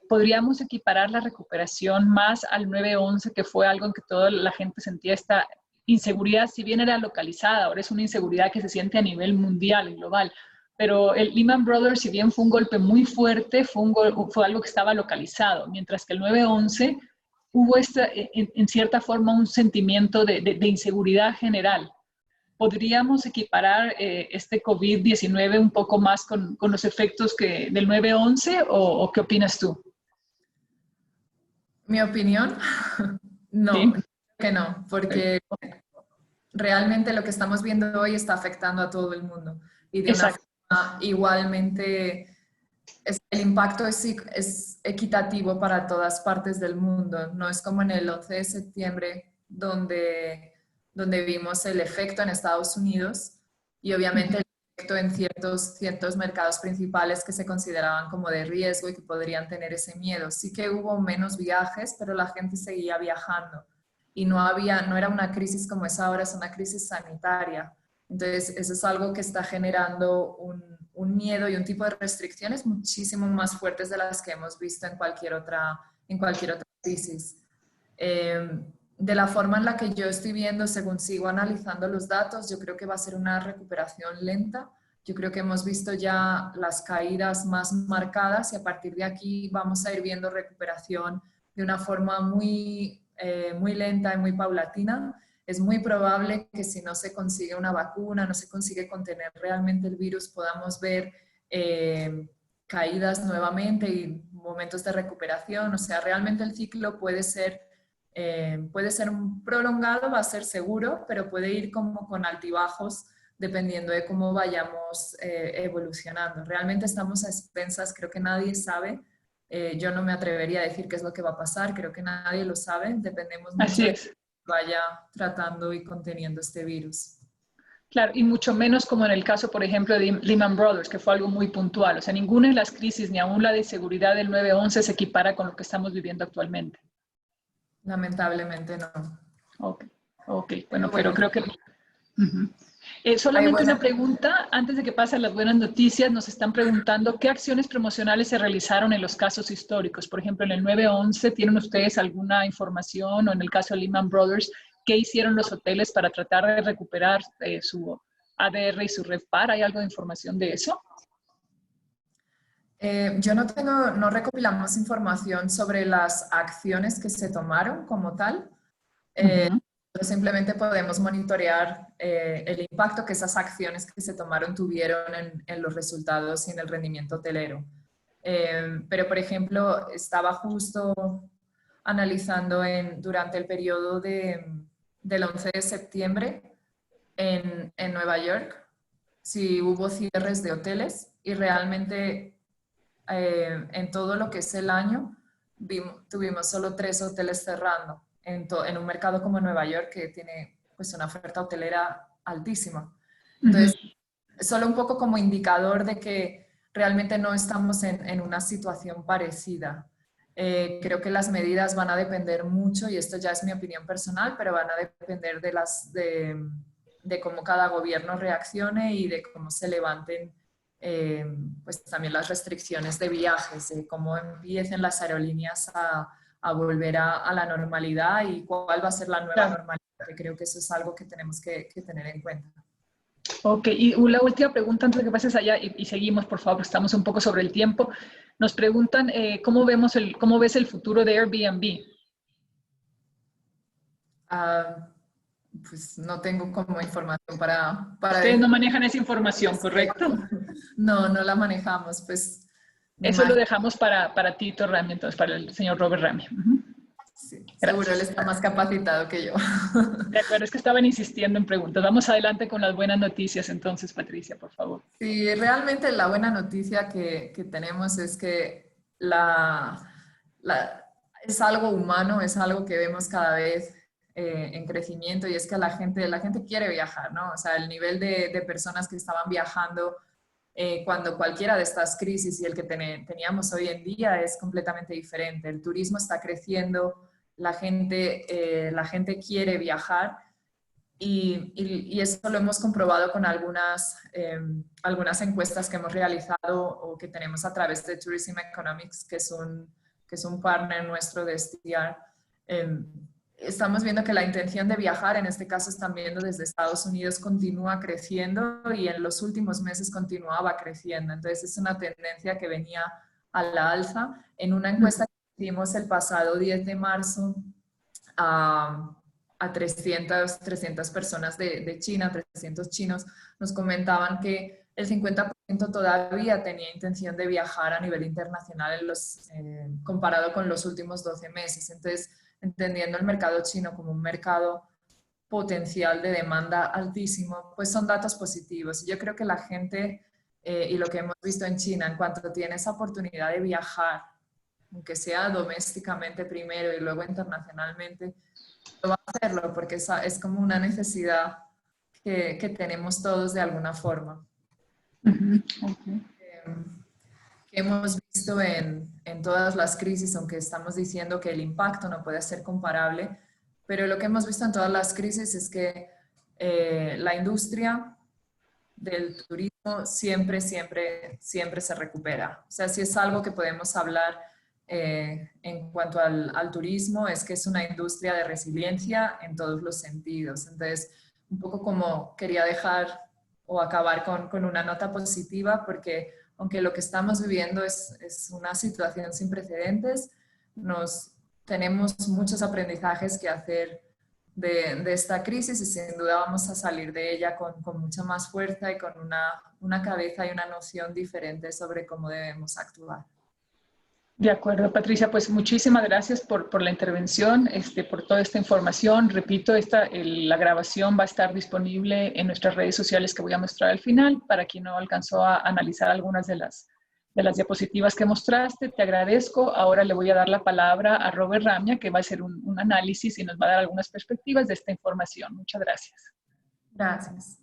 Podríamos equiparar la recuperación más al 911, que fue algo en que toda la gente sentía esta inseguridad, si bien era localizada, ahora es una inseguridad que se siente a nivel mundial, global. Pero el Lehman Brothers, si bien fue un golpe muy fuerte, fue algo que estaba localizado, mientras que el 9/11 hubo en cierta forma un sentimiento de inseguridad general. ¿Podríamos equiparar este COVID-19 un poco más con los efectos del 9/11 o qué opinas tú? Mi opinión, no, Sí, creo que no, porque realmente lo que estamos viendo hoy está afectando a todo el mundo y de una exacto. forma igualmente, el impacto es equitativo para todas partes del mundo. No es como en el 11 de septiembre donde vimos el efecto en Estados Unidos y obviamente el efecto en ciertos mercados principales que se consideraban como de riesgo y que podrían tener ese miedo. Sí que hubo menos viajes, pero la gente seguía viajando y no era una crisis como es ahora, es una crisis sanitaria. Entonces, eso es algo que está generando un miedo y un tipo de restricciones muchísimo más fuertes de las que hemos visto en cualquier otra crisis. De la forma en la que yo estoy viendo, según sigo analizando los datos, yo creo que va a ser una recuperación lenta. Yo creo que hemos visto ya las caídas más marcadas y a partir de aquí vamos a ir viendo recuperación de una forma muy lenta y muy paulatina. Es muy probable que si no se consigue una vacuna, no se consigue contener realmente el virus, podamos ver caídas nuevamente y momentos de recuperación. O sea, realmente el ciclo puede ser un prolongado, va a ser seguro, pero puede ir como con altibajos dependiendo de cómo vayamos evolucionando. Realmente estamos a expensas, creo que nadie sabe. Yo no me atrevería a decir qué es lo que va a pasar, creo que nadie lo sabe, dependemos mucho Así de es. vaya tratando y conteniendo este virus. Claro, y mucho menos como en el caso, por ejemplo, de Lehman Brothers, que fue algo muy puntual. O sea, ninguna de las crisis, ni aún la de seguridad del 9/11 se equipara con lo que estamos viviendo actualmente. Lamentablemente no. Ok, ok, bueno, Pero pero bueno, creo que... Ujú. hay Solamente una buena. pregunta, antes de que pasen las buenas noticias, nos están preguntando qué acciones promocionales se realizaron en los casos históricos. Por ejemplo, en el 9/11, ¿tienen ustedes alguna información o en el caso de Lehman Brothers, qué hicieron los hoteles para tratar de recuperar su ADR y su RevPAR? ¿Hay algo de información de eso? Yo no recopilamos información sobre las acciones que se tomaron como tal. Ujú. Pero simplemente podemos monitorear el impacto que esas acciones que se tomaron tuvieron en los resultados y en el rendimiento hotelero. Pero, por ejemplo, estaba justo analizando durante el periodo del 11 de septiembre en Nueva York si hubo cierres de hoteles y realmente en todo lo que es el año tuvimos solo 3 hoteles cerrando en un mercado como Nueva York que tiene pues una oferta hotelera altísima. Ujú. Entonces, solo un poco como indicador de que realmente no estamos en una situación parecida. Creo que las medidas van a depender mucho, y esto ya es mi opinión personal, pero van a depender de cómo cada gobierno reaccione y de cómo se levanten pues también las restricciones de viajes, de cómo empiecen las aerolíneas a volver a la normalidad y cuál va a ser la nueva Claro. normalidad, que creo que eso es algo que tenemos que tener en cuenta. Ok, y la última pregunta antes de que pases allá y seguimos, por favor, estamos un poco sobre el tiempo. Nos preguntan cómo ves el futuro de Airbnb. Ah, pues no tengo como información para Ustedes no decir manejan esa al información, ¿correcto? respecto. No, no la manejamos, pues me Eso lo imagino, dejamos para Tito Rami, entonces, para el señor Robert Rami. Ujú. sí, seguro él Gracias. está más capacitado que yo. De acuerdo, es que estaban insistiendo en preguntas. Vamos adelante con las buenas noticias entonces, Patricia, por favor. Sí, realmente la buena noticia que tenemos es que es algo humano, es algo que vemos cada vez en crecimiento, y es que la gente quiere viajar, ¿no? O sea, el nivel de personas que estaban viajando cuando cualquiera de estas crisis y el que teníamos hoy en día es completamente diferente. El turismo está creciendo, la gente quiere viajar y eso lo hemos comprobado con algunas encuestas que hemos realizado o que tenemos a través de Tourism Economics, que es un partner nuestro de STR. Estamos viendo que la intención de viajar, en este caso están viendo desde Estados Unidos, continúa creciendo y en los últimos meses continuaba creciendo. Entonces es una tendencia que venía a la alza. En una encuesta que hicimos el pasado 10 de marzo a 300 personas de China, 300 chinos, nos comentaban que el 50% todavía tenía intención de viajar a nivel internacional comparado con los últimos 12 meses. Entonces, entendiendo el mercado chino como un mercado potencial de demanda altísimo, pues son datos positivos. Y yo creo que la gente, y lo que hemos visto en China, en cuanto tiene esa oportunidad de viajar, aunque sea domésticamente primero y luego internacionalmente, lo va a hacerlo porque es como una necesidad que tenemos todos de alguna forma. Que hemos visto en todas las crisis, aunque estamos diciendo que el impacto no puede ser comparable, pero lo que hemos visto en todas las crisis es que la industria del turismo siempre se recupera. O sea, si es algo que podemos hablar en cuanto al turismo, es que es una industria de resiliencia en todos los sentidos. Entonces, un poco como quería dejar o acabar con una nota positiva, porque aunque lo que estamos viviendo es una situación sin precedentes, tenemos muchos aprendizajes que hacer de esta crisis y sin duda vamos a salir de ella con mucha más fuerza y con una cabeza y una noción diferente sobre cómo debemos actuar. De acuerdo, Patricia, pues muchísimas gracias por la intervención, por toda esta información. Repito, la grabación va a estar disponible en nuestras redes sociales que voy a mostrar al final. Para quien no alcanzó a analizar algunas de las diapositivas que mostraste, te agradezco. Ahora le voy a dar la palabra a Robert Ramia, que va a hacer un análisis y nos va a dar algunas perspectivas de esta información. Muchas gracias. Gracias.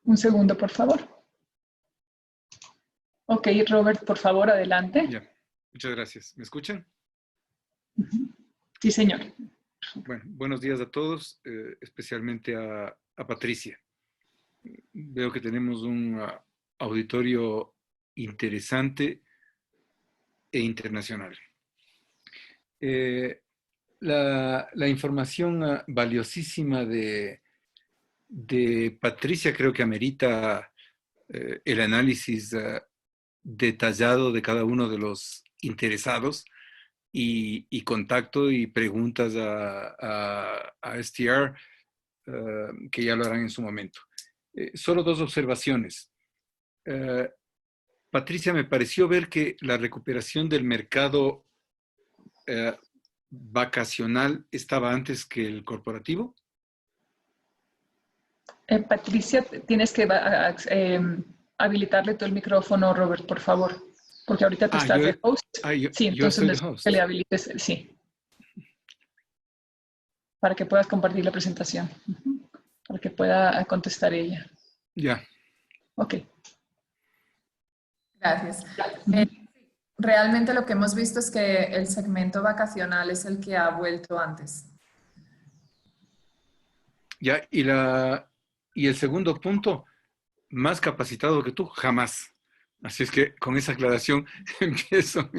Un segundo, por favor. Ok, Robert, por favor, adelante. Ya, muchas gracias. ¿Me escuchan? Sí, señor. Bueno, buenos días a todos, especialmente a Patricia. Veo que tenemos un auditorio interesante e internacional. La información valiosísima de Patricia creo que amerita el análisis detallado de cada uno de los interesados y contacto y preguntas a STR que ya lo harán en su momento. Solo dos observaciones. Patricia, me pareció ver que la recuperación del mercado vacacional estaba antes que el corporativo. Patricia, tienes que habilitarle todo el micrófono, Robert, por favor, porque ahorita tú estás de host. Sí, entonces que le habilites, sí, para que puedas compartir la presentación, para que pueda contestar ella. Ya. Ok. Gracias. Realmente lo que hemos visto es que el segmento vacacional es el que ha vuelto antes. Ya, y el segundo punto, más capacitado que tú, jamás. Así es que con esa aclaración empiezo.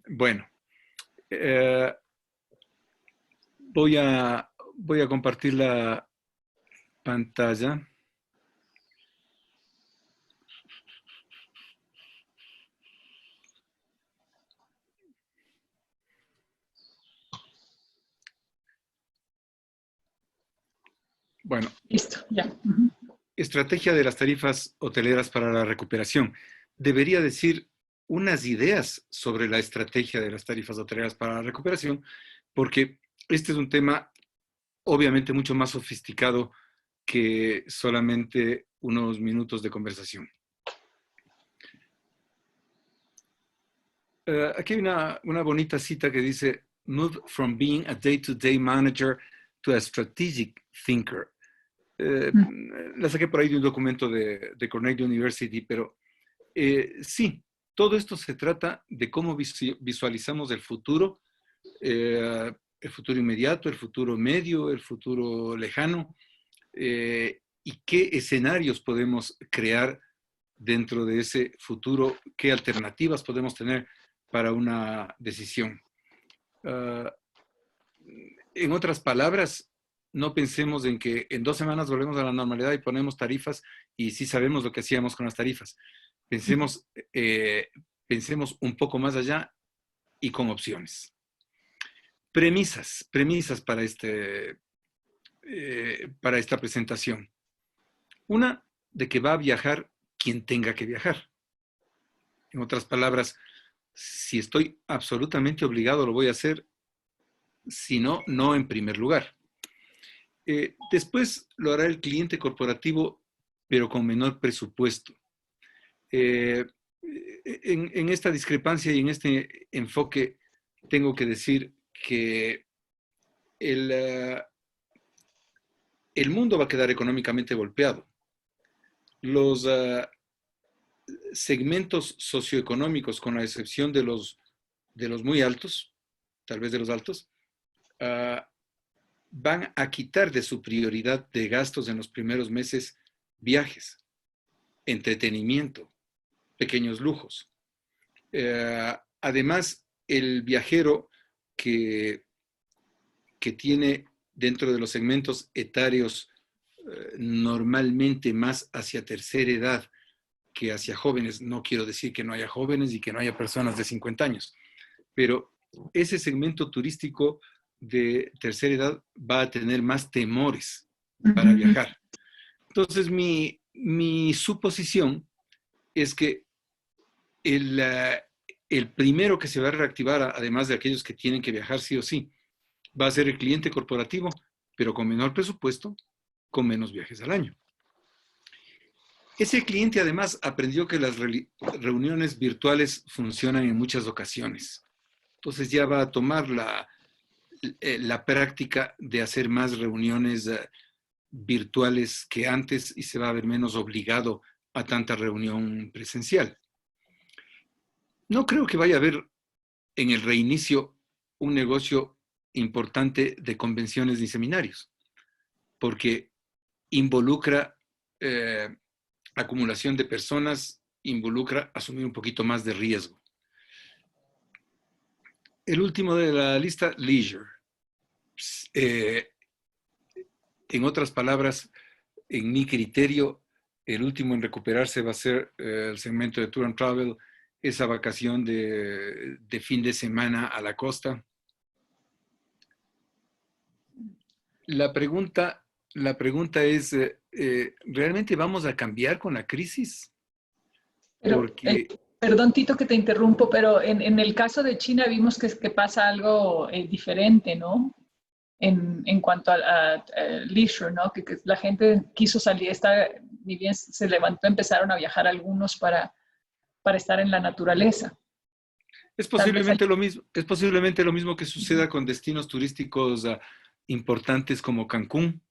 Bueno, voy a compartir la pantalla. Bueno. Listo, ya. Estrategia de las tarifas hoteleras para la recuperación. Debería decir unas ideas sobre la estrategia de las tarifas hoteleras para la recuperación, porque este es un tema obviamente mucho más sofisticado que solamente unos minutos de conversación. Aquí hay una bonita cita que dice, move from being a day-to-day manager to a strategic thinker. La saqué por ahí de un documento de Cornell University, pero sí, todo esto se trata de cómo visualizamos el futuro inmediato, el futuro medio, el futuro lejano, y qué escenarios podemos crear dentro de ese futuro, qué alternativas podemos tener para una decisión. En otras palabras, no pensemos en que en 2 semanas volvemos a la normalidad y ponemos tarifas y sí sabemos lo que hacíamos con las tarifas. Pensemos un poco más allá y con opciones. Premisas para esta presentación. Una, de que va a viajar quien tenga que viajar. En otras palabras, si estoy absolutamente obligado, lo voy a hacer. Si no, no en primer lugar. Después lo hará el cliente corporativo, pero con menor presupuesto. En esta discrepancia y en este enfoque, tengo que decir que el mundo va a quedar económicamente golpeado. Los segmentos socioeconómicos, con la excepción de los muy altos, tal vez de los altos, van a quitar de su prioridad de gastos en los primeros meses viajes, entretenimiento, pequeños lujos. Además, el viajero que tiene dentro de los segmentos etarios normalmente más hacia tercera edad que hacia jóvenes, no quiero decir que no haya jóvenes y que no haya personas de 50 años, pero ese segmento turístico de tercera edad va a tener más temores para viajar. Entonces, mi suposición es que el primero que se va a reactivar, además de aquellos que tienen que viajar sí o sí, va a ser el cliente corporativo, pero con menor presupuesto, con menos viajes al año. Ese cliente además aprendió que las reuniones virtuales funcionan en muchas ocasiones. Entonces ya va a tomar la práctica de hacer más reuniones virtuales que antes y se va a ver menos obligado a tanta reunión presencial. No creo que vaya a haber en el reinicio un negocio importante de convenciones y seminarios, porque involucra acumulación de personas, involucra asumir un poquito más de riesgo. El último de la lista, leisure. En otras palabras, en mi criterio, el último en recuperarse va a ser el segmento de Tour and Travel, esa vacación de fin de semana a la costa. La pregunta es, ¿realmente vamos a cambiar con la crisis? Porque... perdón, Tito, que te interrumpo, pero en el caso de China vimos que pasa algo diferente, ¿no? En cuanto a leisure, ¿no? Que la gente quiso salir, ni bien se levantó, empezaron a viajar algunos para estar en la naturaleza. Es posiblemente lo mismo que suceda con destinos turísticos importantes como Cancún,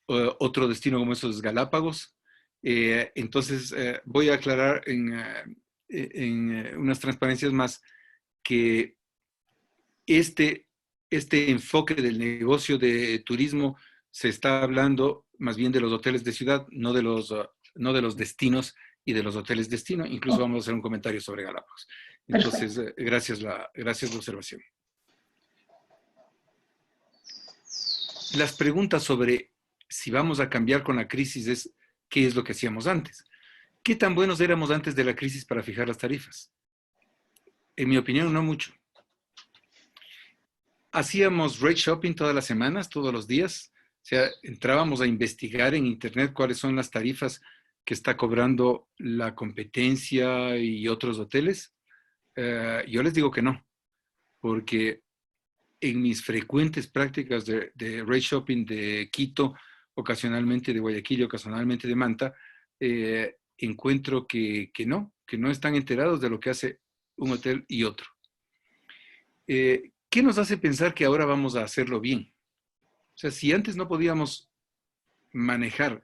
otro destino como esos Galápagos. Entonces, voy a aclarar en unas transparencias más que este enfoque del negocio de turismo se está hablando más bien de los hoteles de ciudad, no de los destinos y de los hoteles destino. Incluso vamos a hacer un comentario sobre Galápagos. Entonces, gracias la observación. Las preguntas sobre si vamos a cambiar con la crisis es, ¿qué es lo que hacíamos antes? ¿Qué tan buenos éramos antes de la crisis para fijar las tarifas? En mi opinión, no mucho. Hacíamos rate shopping todas las semanas, todos los días. O sea, entrábamos a investigar en internet cuáles son las tarifas que está cobrando la competencia y otros hoteles. Yo les digo que no, porque en mis frecuentes prácticas de rate shopping de Quito, ocasionalmente de Guayaquil, ocasionalmente de Manta, encuentro que no están enterados de lo que hace un hotel y otro. ¿Qué nos hace pensar que ahora vamos a hacerlo bien? O sea, si antes no podíamos manejar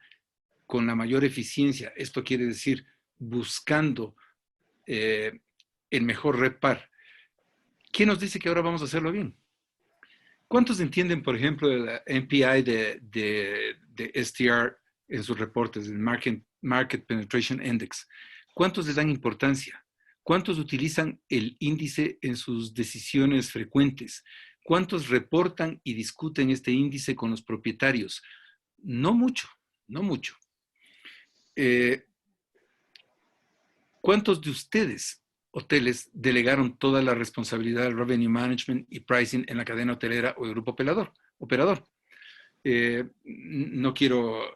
con la mayor eficiencia, esto quiere decir buscando el mejor RevPAR, ¿qué nos dice que ahora vamos a hacerlo bien? ¿Cuántos entienden, por ejemplo, el MPI de STR en sus reportes, el Market Penetration Index? ¿Cuántos les dan importancia? ¿Cuántos utilizan el índice en sus decisiones frecuentes? ¿Cuántos reportan y discuten este índice con los propietarios? No mucho, no mucho. ¿Cuántos de ustedes, hoteles, delegaron toda la responsabilidad del revenue management y pricing en la cadena hotelera o el grupo operador? No quiero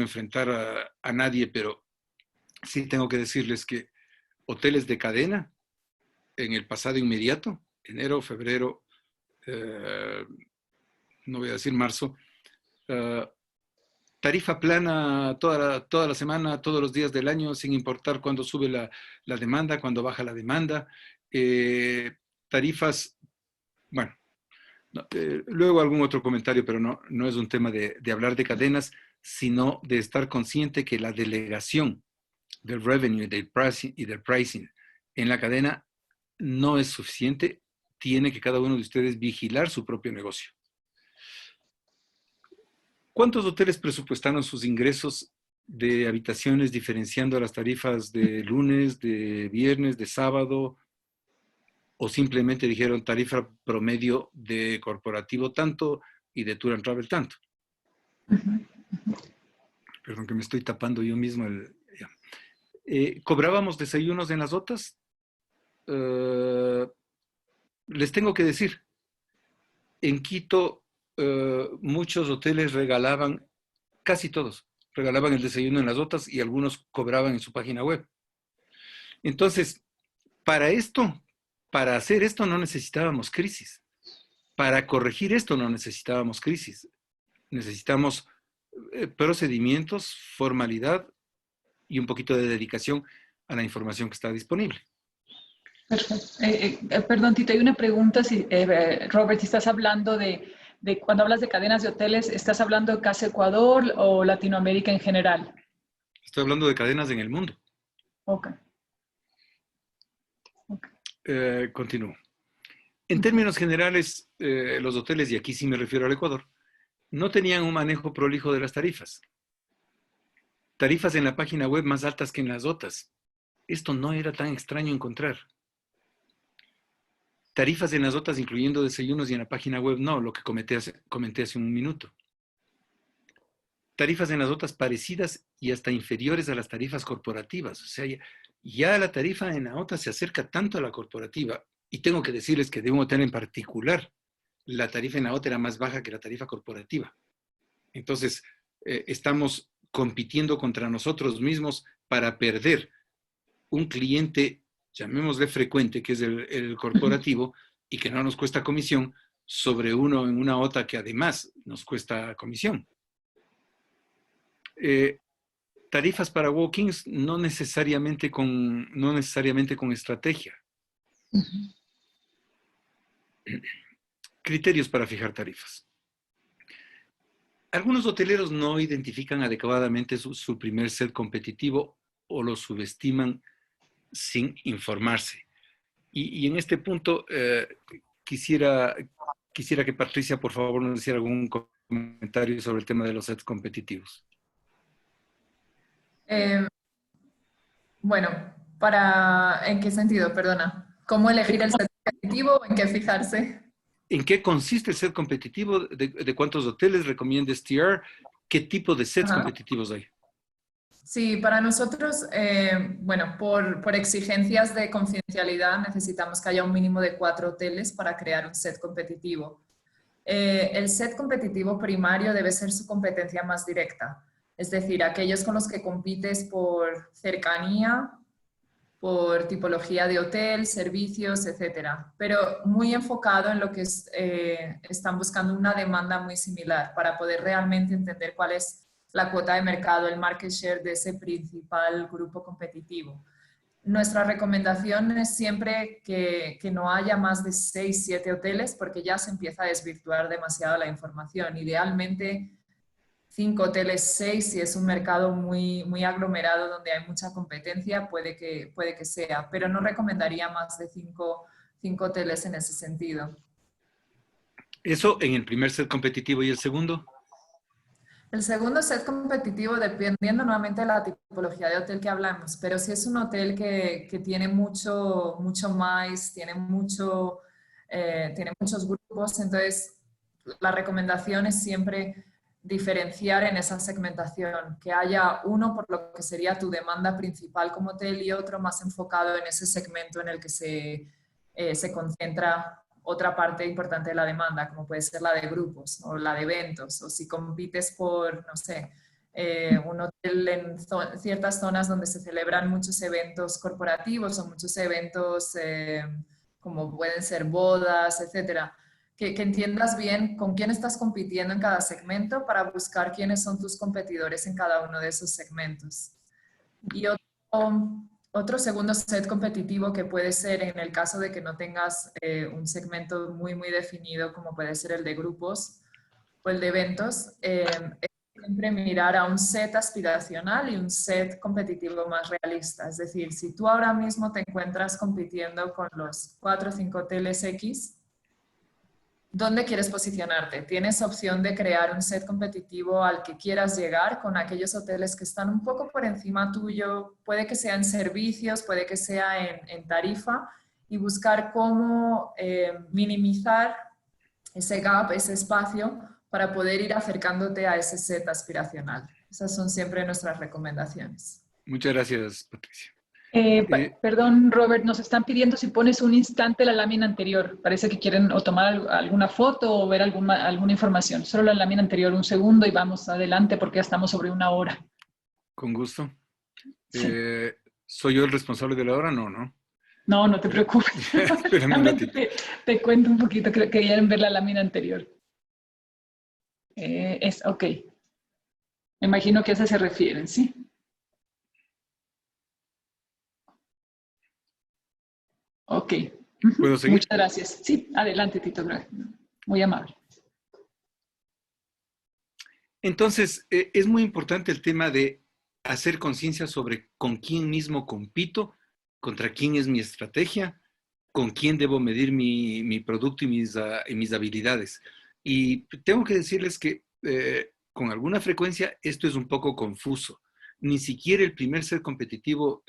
enfrentar a nadie, pero sí tengo que decirles que hoteles de cadena en el pasado inmediato, enero, febrero, no voy a decir marzo, tarifa plana toda la semana, todos los días del año, sin importar cuándo sube la demanda, cuándo baja la demanda. Tarifas, bueno, no, luego algún otro comentario, pero no es un tema de hablar de cadenas, sino de estar consciente que la delegación del revenue y del pricing en la cadena no es suficiente. Tiene que cada uno de ustedes vigilar su propio negocio. ¿Cuántos hoteles presupuestaron sus ingresos de habitaciones diferenciando las tarifas de lunes, de viernes, de sábado? ¿O simplemente dijeron tarifa promedio de corporativo tanto y de tour and travel tanto? Perdón que me estoy tapando yo mismo. ¿Cobrábamos desayunos en las OTAs? Les tengo que decir, en Quito muchos hoteles regalaban, casi todos, regalaban el desayuno en las OTAs y algunos cobraban en su página web. Entonces, para hacer esto no necesitábamos crisis. Para corregir esto no necesitábamos crisis. Necesitamos procedimientos, formalidad y un poquito de dedicación a la información que está disponible. Perfecto. Perdón, Tito, hay una pregunta. Robert, si estás hablando de cuando hablas de cadenas de hoteles, ¿estás hablando de Casa Ecuador o Latinoamérica en general? Estoy hablando de cadenas en el mundo. Ok. Continúo. En términos generales, los hoteles, y aquí sí me refiero al Ecuador, no tenían un manejo prolijo de las tarifas. Tarifas en la página web más altas que en las OTAs. Esto no era tan extraño encontrar. Tarifas en las OTAs incluyendo desayunos y en la página web no, lo que comenté hace un minuto. Tarifas en las OTAs parecidas y hasta inferiores a las tarifas corporativas. O sea, ya la tarifa en la OTA se acerca tanto a la corporativa, y tengo que decirles que de un hotel en particular, la tarifa en la OTA era más baja que la tarifa corporativa. Entonces, estamos compitiendo contra nosotros mismos para perder un cliente, llamémosle frecuente, que es el corporativo, y que no nos cuesta comisión, sobre uno en una OTA que además nos cuesta comisión. Tarifas para walk-ins no necesariamente con estrategia. Criterios para fijar tarifas. Algunos hoteleros no identifican adecuadamente su primer set competitivo o lo subestiman sin informarse. Y en este punto quisiera que Patricia, por favor, nos hiciera algún comentario sobre el tema de los sets competitivos. Bueno, ¿en qué sentido? Perdona. ¿Cómo elegir el set competitivo o en qué fijarse? ¿En qué consiste el set competitivo? ¿De cuántos hoteles recomienda STR? ¿Qué tipo de sets competitivos hay? Sí, para nosotros, bueno, por exigencias de confidencialidad necesitamos que haya un mínimo de 4 hoteles para crear un set competitivo. El set competitivo primario debe ser su competencia más directa, es decir, aquellos con los que compites por cercanía, por tipología de hotel, servicios, etcétera, pero muy enfocado en lo que están buscando una demanda muy similar para poder realmente entender cuál es la cuota de mercado, el market share de ese principal grupo competitivo. Nuestra recomendación es siempre que no haya más de 6, 7 hoteles porque ya se empieza a desvirtuar demasiado la información. Idealmente 5 hoteles, 6, si es un mercado muy, muy aglomerado donde hay mucha competencia, puede que sea, pero no recomendaría más de 5 hoteles en ese sentido. Eso en el primer set competitivo. ¿Y el segundo? El segundo set competitivo, dependiendo nuevamente de la tipología de hotel que hablamos, pero si es un hotel que tiene mucho más, tiene muchos grupos, entonces la recomendación es siempre diferenciar en esa segmentación, que haya uno por lo que sería tu demanda principal como hotel y otro más enfocado en ese segmento en el que se concentra otra parte importante de la demanda, como puede ser la de grupos o la de eventos, o si compites por, no sé, un hotel en ciertas zonas donde se celebran muchos eventos corporativos o muchos eventos como pueden ser bodas, etcétera. Que entiendas bien con quién estás compitiendo en cada segmento para buscar quiénes son tus competidores en cada uno de esos segmentos. Y otro segundo set competitivo que puede ser en el caso de que no tengas un segmento muy, muy definido, como puede ser el de grupos o el de eventos, es siempre mirar a un set aspiracional y un set competitivo más realista. Es decir, si tú ahora mismo te encuentras compitiendo con los 4 o 5 hoteles X, ¿dónde quieres posicionarte? Tienes opción de crear un set competitivo al que quieras llegar con aquellos hoteles que están un poco por encima tuyo, puede que sea en servicios, puede que sea en tarifa, y buscar cómo minimizar ese gap, ese espacio, para poder ir acercándote a ese set aspiracional. Esas son siempre nuestras recomendaciones. Muchas gracias, Patricia. Perdón, Robert, nos están pidiendo si pones un instante la lámina anterior. Parece que quieren o tomar alguna foto o ver alguna información. Solo la lámina anterior, un segundo y vamos adelante porque ya estamos sobre 1 hora. Con gusto. Sí. ¿Soy yo el responsable de la hora? No, ¿no? No, no te preocupes. Espérame un ratito. Te cuento un poquito, que querían ver la lámina anterior. Ok. Me imagino que a esa se refieren, ¿sí? Ok. ¿Puedo seguir? Muchas gracias. Sí, adelante, Tito. Muy amable. Entonces, es muy importante el tema de hacer conciencia sobre con quién mismo compito, contra quién es mi estrategia, con quién debo medir mi producto y mis habilidades. Y tengo que decirles que con alguna frecuencia esto es un poco confuso. Ni siquiera el primer set competitivo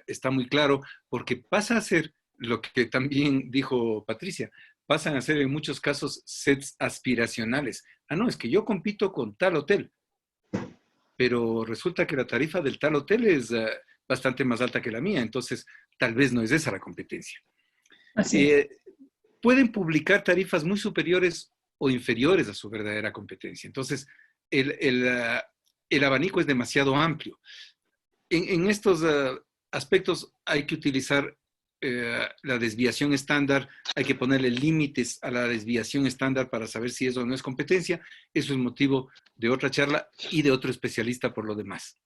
está muy claro, porque pasa a ser lo que también dijo Patricia, pasan a ser en muchos casos sets aspiracionales. Ah, no, es que yo compito con tal hotel, pero resulta que la tarifa del tal hotel es bastante más alta que la mía, entonces tal vez no es esa la competencia. Así es. Pueden publicar tarifas muy superiores o inferiores a su verdadera competencia. Entonces, el abanico es demasiado amplio. En estos aspectos hay que utilizar la desviación estándar, hay que ponerle límites a la desviación estándar para saber si eso no es competencia. Eso es motivo de otra charla y de otro especialista por lo demás.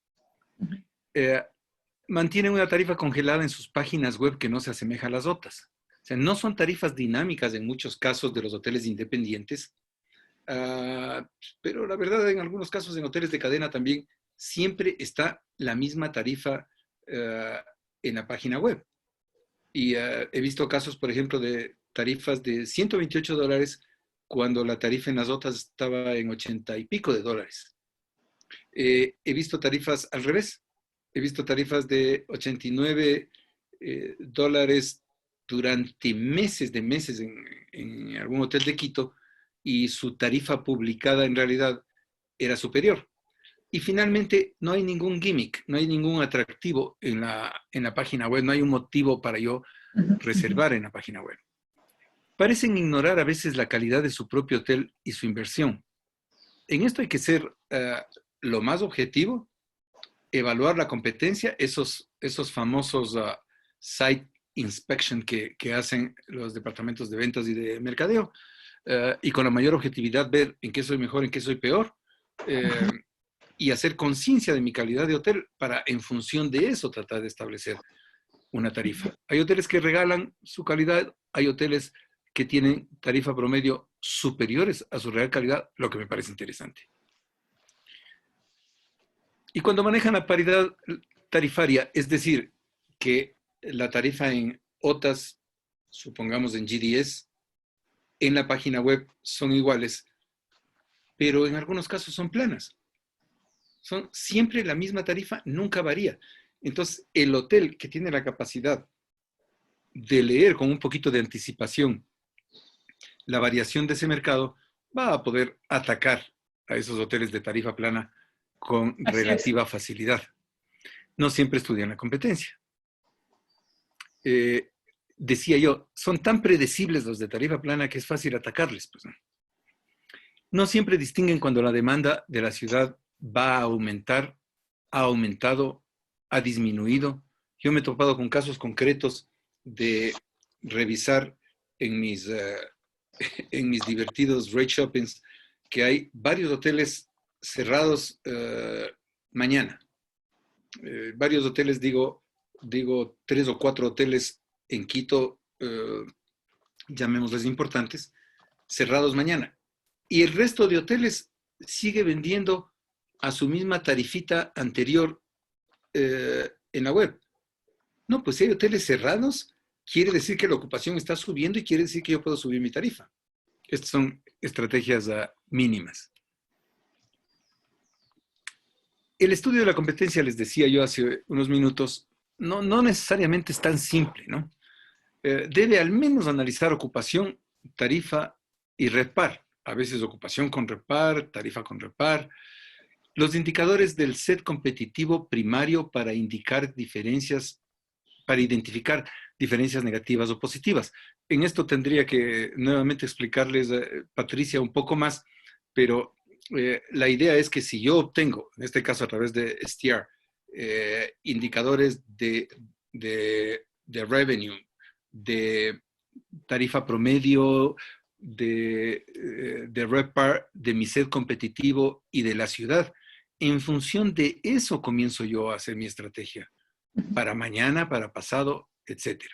Mantienen una tarifa congelada en sus páginas web que no se asemeja a las otras. O sea, no son tarifas dinámicas en muchos casos de los hoteles independientes, pero la verdad en algunos casos en hoteles de cadena también siempre está la misma tarifa en la página web. Y he visto casos, por ejemplo, de tarifas de $128 cuando la tarifa en las otras estaba en 80 y pico de dólares. He visto tarifas al revés. He visto tarifas de 89 dólares durante meses en algún hotel de Quito y su tarifa publicada en realidad era superior. Y finalmente no hay ningún gimmick, no hay ningún atractivo en la página web, no hay un motivo para yo reservar en la página web. Parecen ignorar a veces la calidad de su propio hotel y su inversión. En esto hay que ser lo más objetivo, evaluar la competencia, esos famosos site inspection que hacen los departamentos de ventas y de mercadeo, y con la mayor objetividad ver en qué soy mejor, en qué soy peor, y hacer conciencia de mi calidad de hotel para en función de eso tratar de establecer una tarifa. Hay hoteles que regalan su calidad, hay hoteles que tienen tarifa promedio superiores a su real calidad, lo que me parece interesante. Y cuando manejan la paridad tarifaria, es decir, que la tarifa en OTAS, supongamos en GDS, en la página web son iguales, pero en algunos casos son planas. Son siempre la misma tarifa, nunca varía. Entonces, el hotel que tiene la capacidad de leer con un poquito de anticipación la variación de ese mercado, va a poder atacar a esos hoteles de tarifa plana con relativa facilidad. No siempre estudian la competencia. Decía yo, son tan predecibles los de tarifa plana que es fácil atacarles. Pues, ¿no? No siempre distinguen cuando la demanda de la ciudad va a aumentar, ha aumentado, ha disminuido. Yo me he topado con casos concretos de revisar en mis divertidos rate shoppings que hay varios hoteles cerrados mañana. Varios hoteles, digo 3 o 4 hoteles en Quito, llamémosles importantes, cerrados mañana. Y el resto de hoteles sigue vendiendo a su misma tarifita anterior en la web. No, pues si hay hoteles cerrados, quiere decir que la ocupación está subiendo y quiere decir que yo puedo subir mi tarifa. Estas son estrategias mínimas. El estudio de la competencia, les decía yo hace unos minutos, no necesariamente es tan simple, ¿no? Debe al menos analizar ocupación, tarifa y repar. A veces ocupación con repar, tarifa con repar. Los indicadores del set competitivo primario para indicar diferencias, para identificar diferencias negativas o positivas. En esto tendría que nuevamente explicarles, Patricia, un poco más, pero la idea es que si yo obtengo, en este caso a través de STR, indicadores de revenue, de tarifa promedio, de RevPAR, de mi set competitivo y de la ciudad, en función de eso comienzo yo a hacer mi estrategia para mañana, para pasado, etcétera.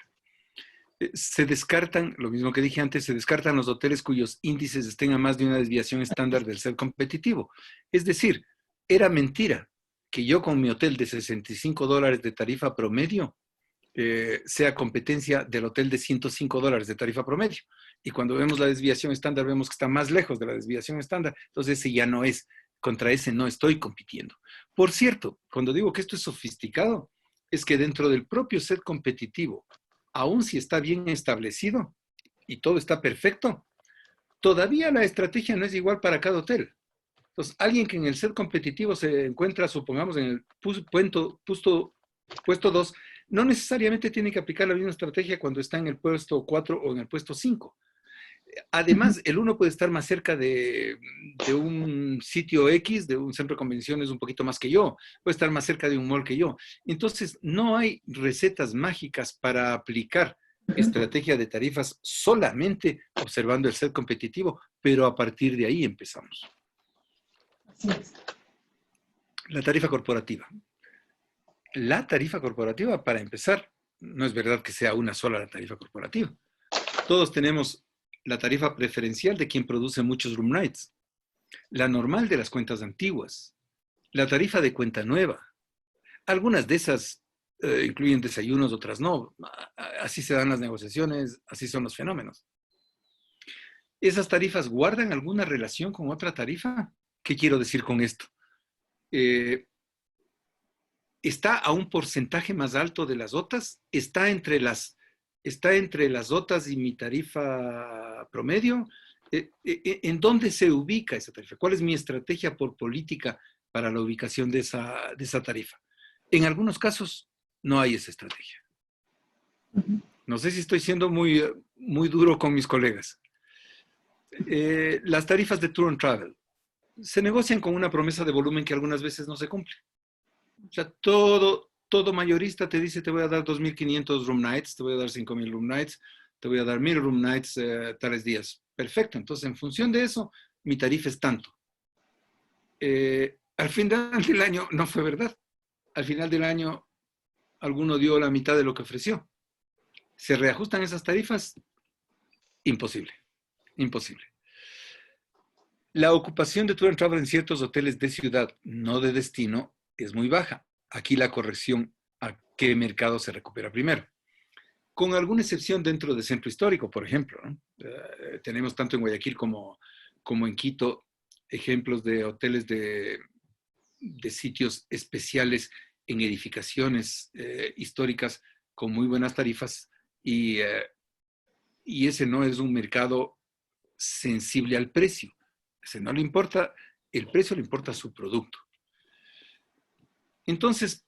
Se descartan, lo mismo que dije antes, se descartan los hoteles cuyos índices estén a más de una desviación estándar del ser competitivo. Es decir, era mentira que yo con mi hotel de $65 de tarifa promedio sea competencia del hotel de $105 de tarifa promedio. Y cuando vemos la desviación estándar, vemos que está más lejos de la desviación estándar. Entonces, ese ya no es, contra ese no estoy compitiendo. Por cierto, cuando digo que esto es sofisticado, es que dentro del propio set competitivo, aun si está bien establecido y todo está perfecto, todavía la estrategia no es igual para cada hotel. Entonces, alguien que en el set competitivo se encuentra, supongamos, en el puesto 2, no necesariamente tiene que aplicar la misma estrategia cuando está en el puesto 4 o en el puesto 5. Además, el uno puede estar más cerca de un sitio X, de un centro de convenciones un poquito más que yo, puede estar más cerca de un mall que yo. Entonces, no hay recetas mágicas para aplicar estrategia de tarifas solamente observando el set competitivo, pero a partir de ahí empezamos. Así es. La tarifa corporativa. La tarifa corporativa, para empezar, no es verdad que sea una sola la tarifa corporativa. Todos tenemos la tarifa preferencial de quien produce muchos room nights, la normal de las cuentas antiguas, la tarifa de cuenta nueva. Algunas de esas incluyen desayunos, otras no. Así se dan las negociaciones, así son los fenómenos. ¿Esas tarifas guardan alguna relación con otra tarifa? ¿Qué quiero decir con esto? ¿Está a un porcentaje más alto de las OTAs? ¿Está entre las OTAs y mi tarifa promedio? ¿En dónde se ubica esa tarifa? ¿Cuál es mi estrategia por política para la ubicación de esa tarifa? En algunos casos no hay esa estrategia. No sé si estoy siendo muy duro con mis colegas. Las tarifas de Tour and Travel se negocian con una promesa de volumen que algunas veces no se cumple. O sea, todo mayorista te dice, te voy a dar 2.500 room nights, te voy a dar 5.000 room nights, te voy a dar 1.000 room nights tales días. Perfecto, entonces en función de eso, mi tarifa es tanto. Al final del año no fue verdad. Al final del año alguno dio la mitad de lo que ofreció. ¿Se reajustan esas tarifas? Imposible, imposible. La ocupación de Tour and Travel en ciertos hoteles de ciudad, no de destino, es muy baja. Aquí la corrección a qué mercado se recupera primero. Con alguna excepción dentro del centro histórico, por ejemplo, ¿no? Tenemos tanto en Guayaquil como en Quito ejemplos de hoteles de sitios especiales en edificaciones históricas con muy buenas tarifas y ese no es un mercado sensible al precio. Ese no le importa el precio, le importa su producto. Entonces,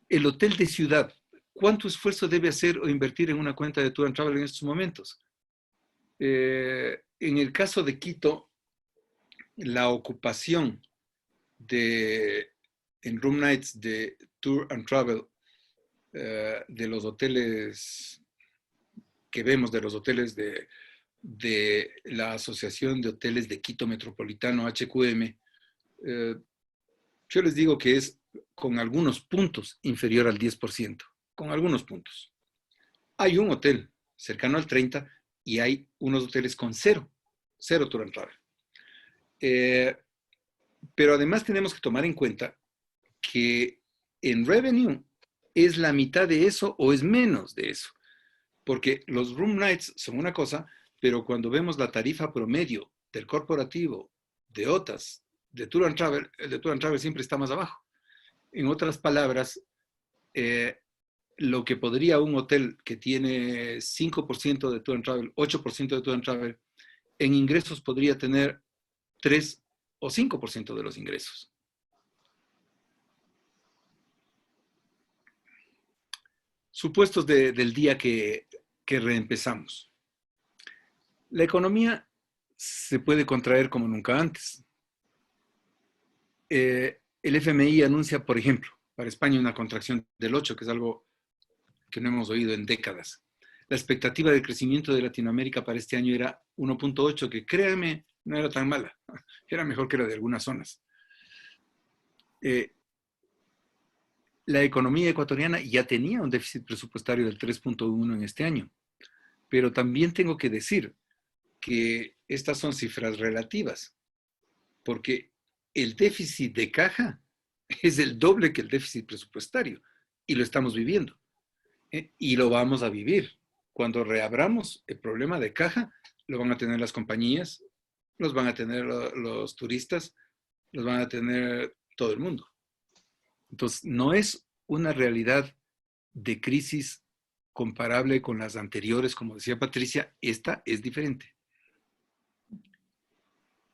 el hotel de ciudad, ¿cuánto esfuerzo debe hacer o invertir en una cuenta de Tour and Travel en estos momentos? En el caso de Quito, la ocupación en room nights de Tour and Travel de los hoteles que vemos, de los hoteles de la Asociación de Hoteles de Quito Metropolitano, HQM, yo les digo que es con algunos puntos inferior al 10%, con algunos puntos. Hay un hotel cercano al 30% y hay unos hoteles con cero Tour and Travel. Pero además tenemos que tomar en cuenta que en revenue es la mitad de eso o es menos de eso. Porque los room nights son una cosa, pero cuando vemos la tarifa promedio del corporativo, de OTAs, de Tour and Travel, el de Tour and Travel siempre está más abajo. En otras palabras, lo que podría un hotel que tiene 5% de Tour and Travel, 8% de Tour and Travel, en ingresos podría tener 3 o 5% de los ingresos. Supuestos del día que reempezamos. La economía se puede contraer como nunca antes. El FMI anuncia, por ejemplo, para España una contracción del 8%, que es algo que no hemos oído en décadas. La expectativa de crecimiento de Latinoamérica para este año era 1.8%, que créanme, no era tan mala. Era mejor que la de algunas zonas. La economía ecuatoriana ya tenía un déficit presupuestario del 3.1% en este año. Pero también tengo que decir que estas son cifras relativas, porque el déficit de caja es el doble que el déficit presupuestario, y lo estamos viviendo. Y lo vamos a vivir. Cuando reabramos el problema de caja, lo van a tener las compañías, los van a tener los turistas, los van a tener todo el mundo. Entonces, no es una realidad de crisis comparable con las anteriores, como decía Patricia, esta es diferente.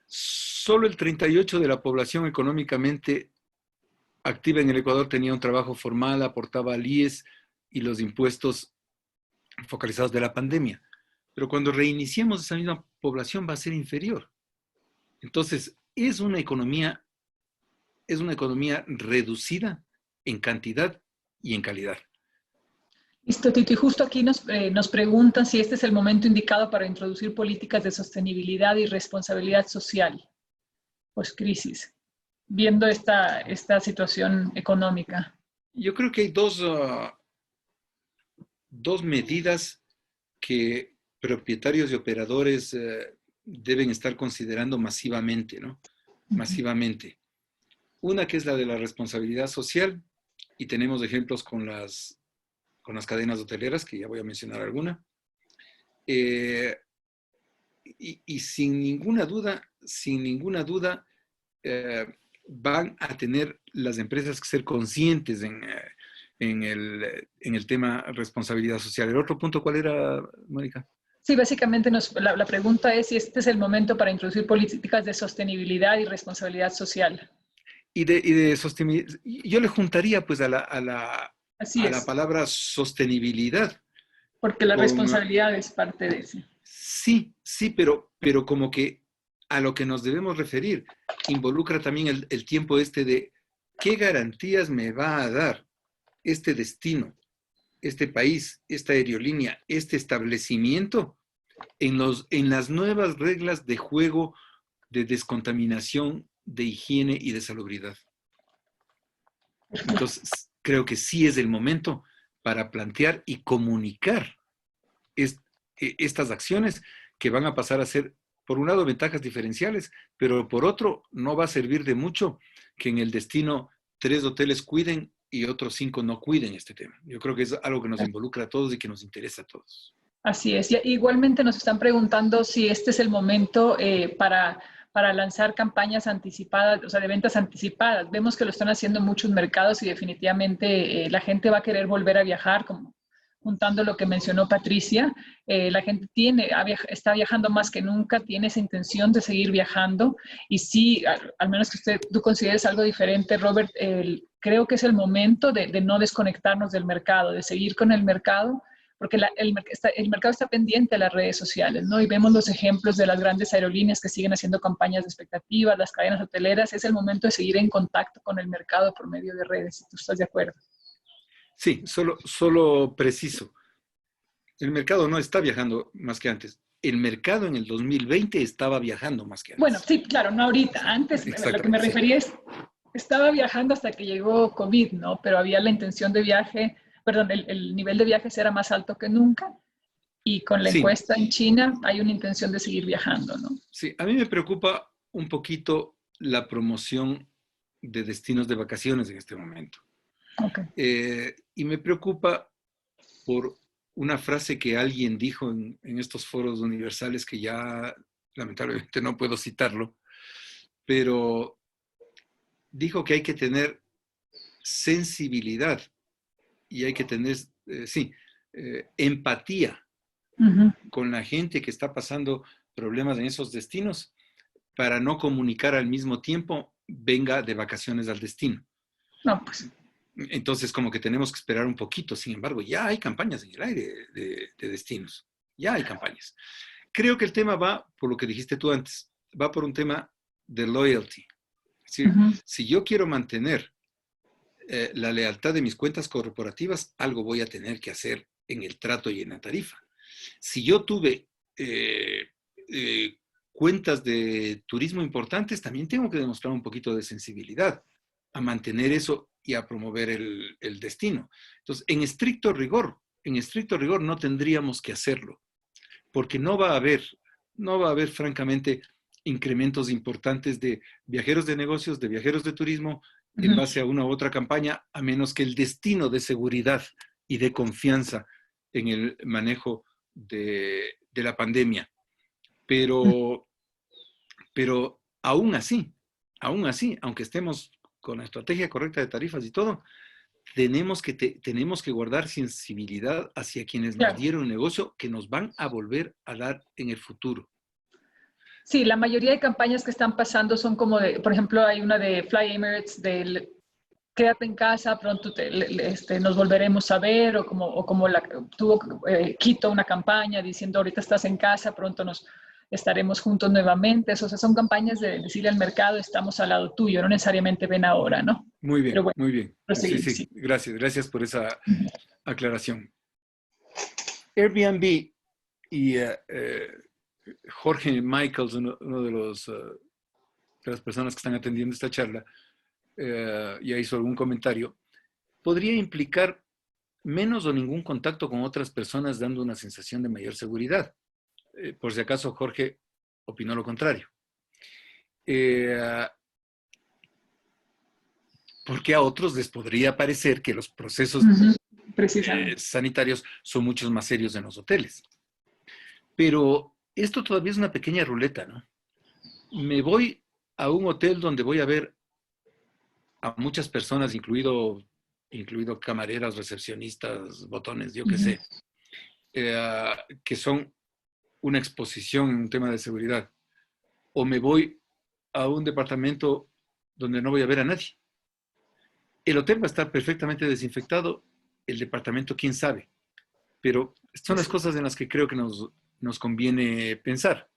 Solo el 38% de la población económicamente activa en el Ecuador tenía un trabajo formal, aportaba al IES y los impuestos focalizados de la pandemia. Pero cuando reiniciemos esa misma población va a ser inferior. Entonces, es una economía reducida en cantidad y en calidad. Listo, Tito. Y justo aquí nos preguntan si este es el momento indicado para introducir políticas de sostenibilidad y responsabilidad social post-crisis, viendo esta situación económica. Yo creo que hay dos medidas que propietarios y operadores deben estar considerando masivamente, ¿no? Masivamente. Una que es la de la responsabilidad social, y tenemos ejemplos con las cadenas hoteleras, que ya voy a mencionar alguna. Y sin ninguna duda, van a tener las empresas que ser conscientes en el tema responsabilidad social. ¿El otro punto cuál era, Mónica? Sí, básicamente la pregunta es si este es el momento para introducir políticas de sostenibilidad y responsabilidad social. Y de sostenibilidad, yo le juntaría pues a la palabra sostenibilidad. Porque la responsabilidad es parte de eso. Sí, pero como que a lo que nos debemos referir involucra también el tiempo de qué garantías me va a dar este destino, este país, esta aerolínea, este establecimiento en las nuevas reglas de juego de descontaminación, de higiene y de salubridad. Entonces, creo que sí es el momento para plantear y comunicar estas acciones que van a pasar a ser, por un lado, ventajas diferenciales, pero por otro, no va a servir de mucho que en el destino 3 hoteles cuiden y otros 5 no cuiden este tema. Yo creo que es algo que nos involucra a todos y que nos interesa a todos. Así es. Y igualmente nos están preguntando si este es el momento para lanzar campañas anticipadas, o sea, de ventas anticipadas. Vemos que lo están haciendo muchos mercados y definitivamente la gente va a querer volver a viajar, como juntando lo que mencionó Patricia. La gente está viajando más que nunca, tiene esa intención de seguir viajando. Y sí, al menos que tú consideres algo diferente, Robert, creo que es el momento de no desconectarnos del mercado, de seguir con el mercado, porque el mercado está pendiente a las redes sociales, ¿no? Y vemos los ejemplos de las grandes aerolíneas que siguen haciendo campañas de expectativas, las cadenas hoteleras. Es el momento de seguir en contacto con el mercado por medio de redes, si tú estás de acuerdo. Sí, solo preciso. El mercado no está viajando más que antes. El mercado en el 2020 estaba viajando más que antes. Bueno, sí, claro, no ahorita. Antes, lo que me refería es, estaba viajando hasta que llegó COVID, ¿no? Pero había la intención de viaje, perdón, el nivel de viajes era más alto que nunca. Y con la Sí, encuesta en China hay una intención de seguir viajando, ¿no? sí, a mí me preocupa un poquito la promoción de destinos de vacaciones en este momento. Okay. Y me preocupa por una frase que alguien dijo en estos foros universales que ya lamentablemente no puedo citarlo, pero dijo que hay que tener sensibilidad y hay que tener, empatía con la gente que está pasando problemas en esos destinos para no comunicar al mismo tiempo, venga de vacaciones al destino. No, pues. Entonces, como que tenemos que esperar un poquito. Sin embargo, ya hay campañas en el aire de destinos. Ya hay campañas. Creo que el tema va, por lo que dijiste tú antes, va por un tema de loyalty. Es decir, si yo quiero mantener la lealtad de mis cuentas corporativas, algo voy a tener que hacer en el trato y en la tarifa. Si yo tuve cuentas de turismo importantes, también tengo que demostrar un poquito de sensibilidad a mantener eso y a promover el destino. Entonces, en estricto rigor no tendríamos que hacerlo, porque no va a haber francamente incrementos importantes de viajeros de negocios, de viajeros de turismo, en base a una u otra campaña, a menos que el destino de seguridad y de confianza en el manejo de la pandemia. Pero aún así, aunque estemos con la estrategia correcta de tarifas y todo, tenemos que guardar sensibilidad hacia quienes nos dieron negocio, que nos van a volver a dar en el futuro. Sí, la mayoría de campañas que están pasando son como por ejemplo, hay una de Fly Emirates, quédate en casa, pronto nos volveremos a ver, o como tuvo Quito una campaña diciendo ahorita estás en casa, pronto nos estaremos juntos nuevamente. O sea, son campañas de decirle al mercado, estamos al lado tuyo, no necesariamente ven ahora, ¿no? Muy bien, bueno, muy bien. Sí. Gracias por esa aclaración. Airbnb y Jorge Michaels, uno de las personas que están atendiendo esta charla, ya hizo algún comentario, podría implicar menos o ningún contacto con otras personas, dando una sensación de mayor seguridad. Por si acaso Jorge opinó lo contrario. Porque a otros les podría parecer que los procesos sanitarios son mucho más serios en los hoteles. Pero esto todavía es una pequeña ruleta, ¿no? Me voy a un hotel donde voy a ver a muchas personas, incluido camareras, recepcionistas, botones, yo qué sé, que son una exposición en un tema de seguridad. O me voy a un departamento donde no voy a ver a nadie. El hotel va a estar perfectamente desinfectado, el departamento quién sabe. Pero son las cosas en las que creo que nos conviene pensar.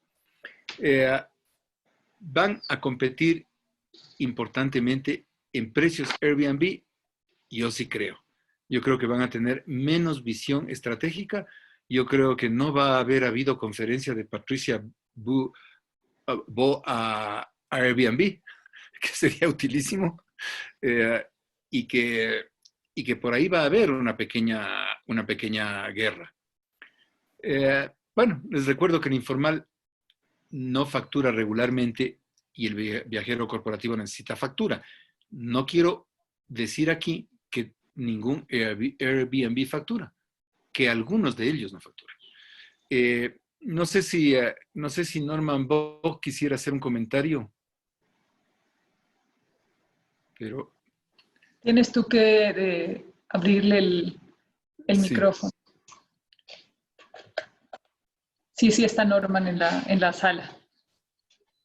Van a competir importantemente en precios Airbnb, yo sí creo. Yo creo que van a tener menos visión estratégica. Yo creo que no va a haber habido conferencia de Patricia Vo a Airbnb, que sería utilísimo, y que y que por ahí va a haber una pequeña guerra. Bueno, les recuerdo que el informal no factura regularmente y el viajero corporativo necesita factura. No quiero decir aquí que ningún Airbnb factura, que algunos de ellos no facturan. No sé si Norman Bock quisiera hacer un comentario, pero... Tienes tú que abrirle el Sí. micrófono. Sí, está Norman en la sala.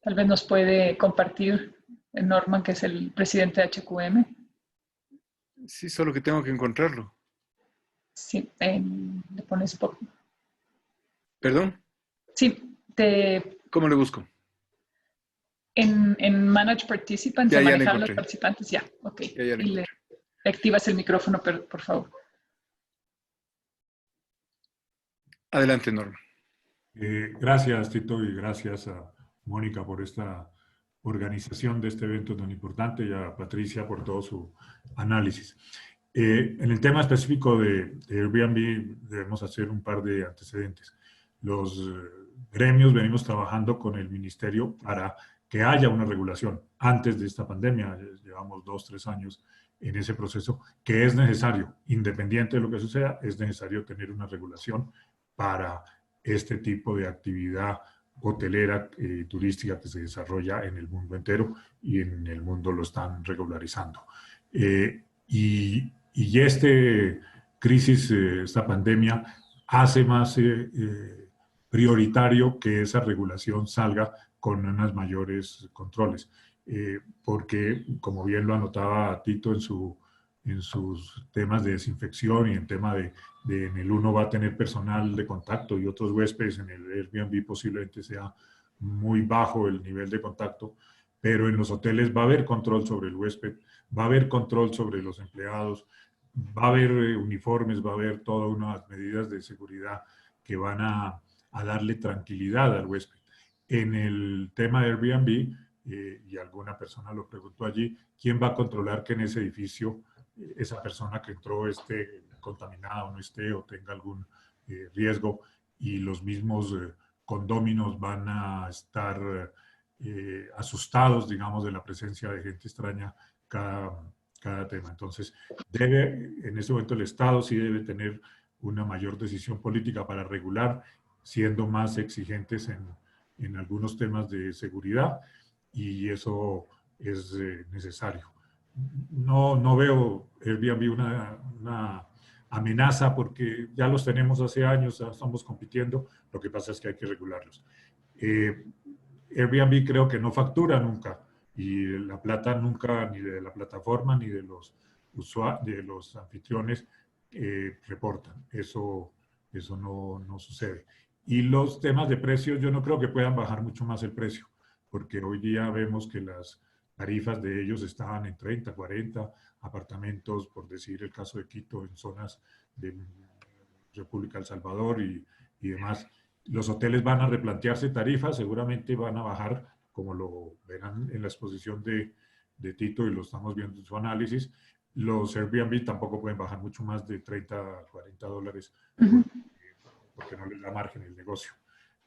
Tal vez nos puede compartir Norman, que es el presidente de HQM. Sí, solo que tengo que encontrarlo. Sí, le pones por... ¿Perdón? Sí, ¿Cómo le busco? en Manage Participants, Ya en le manejar a los encontré. participantes, ya, ok. Ya le Y le encontré. activas el micrófono, por favor. Adelante, Norma. Gracias, Tito, y gracias a Mónica por esta organización de este evento tan importante y a Patricia por todo su análisis. En el tema específico de Airbnb debemos hacer un par de antecedentes. Los gremios venimos trabajando con el ministerio para que haya una regulación antes de esta pandemia. Llevamos 2-3 años en ese proceso, que es necesario, independiente de lo que suceda, es necesario tener una regulación para este tipo de actividad hotelera y turística que se desarrolla en el mundo entero y en el mundo lo están regularizando. Y esta crisis, esta pandemia, hace más prioritario que esa regulación salga con unos mayores controles. Porque, como bien lo anotaba Tito en sus temas de desinfección y en tema en el uno va a tener personal de contacto y otros huéspedes, en el Airbnb posiblemente sea muy bajo el nivel de contacto, pero en los hoteles va a haber control sobre el huésped, va a haber control sobre los empleados, va a haber uniformes, va a haber todas unas medidas de seguridad que van a darle tranquilidad al huésped. En el tema de Airbnb, y alguna persona lo preguntó allí, ¿quién va a controlar que en ese edificio esa persona que entró esté contaminada o no esté o tenga algún riesgo? Y los mismos condóminos van a estar asustados, digamos, de la presencia de gente extraña cada tema. Entonces, en ese momento el Estado sí debe tener una mayor decisión política para regular, siendo más exigentes en algunos temas de seguridad, y eso es necesario. No veo Airbnb una amenaza porque ya los tenemos hace años, estamos compitiendo, lo que pasa es que hay que regularlos. Airbnb creo que no factura nunca, y la plata nunca, ni de la plataforma, ni de los anfitriones reportan. Eso no sucede. Y los temas de precios, yo no creo que puedan bajar mucho más el precio, porque hoy día vemos que las tarifas de ellos estaban en 30, 40 apartamentos, por decir el caso de Quito, en zonas de República El Salvador y demás. Los hoteles van a replantearse tarifas, seguramente van a bajar, como lo verán en la exposición de Tito y lo estamos viendo en su análisis. Los Airbnb tampoco pueden bajar mucho más de 30, 40 dólares porque no les da margen el negocio.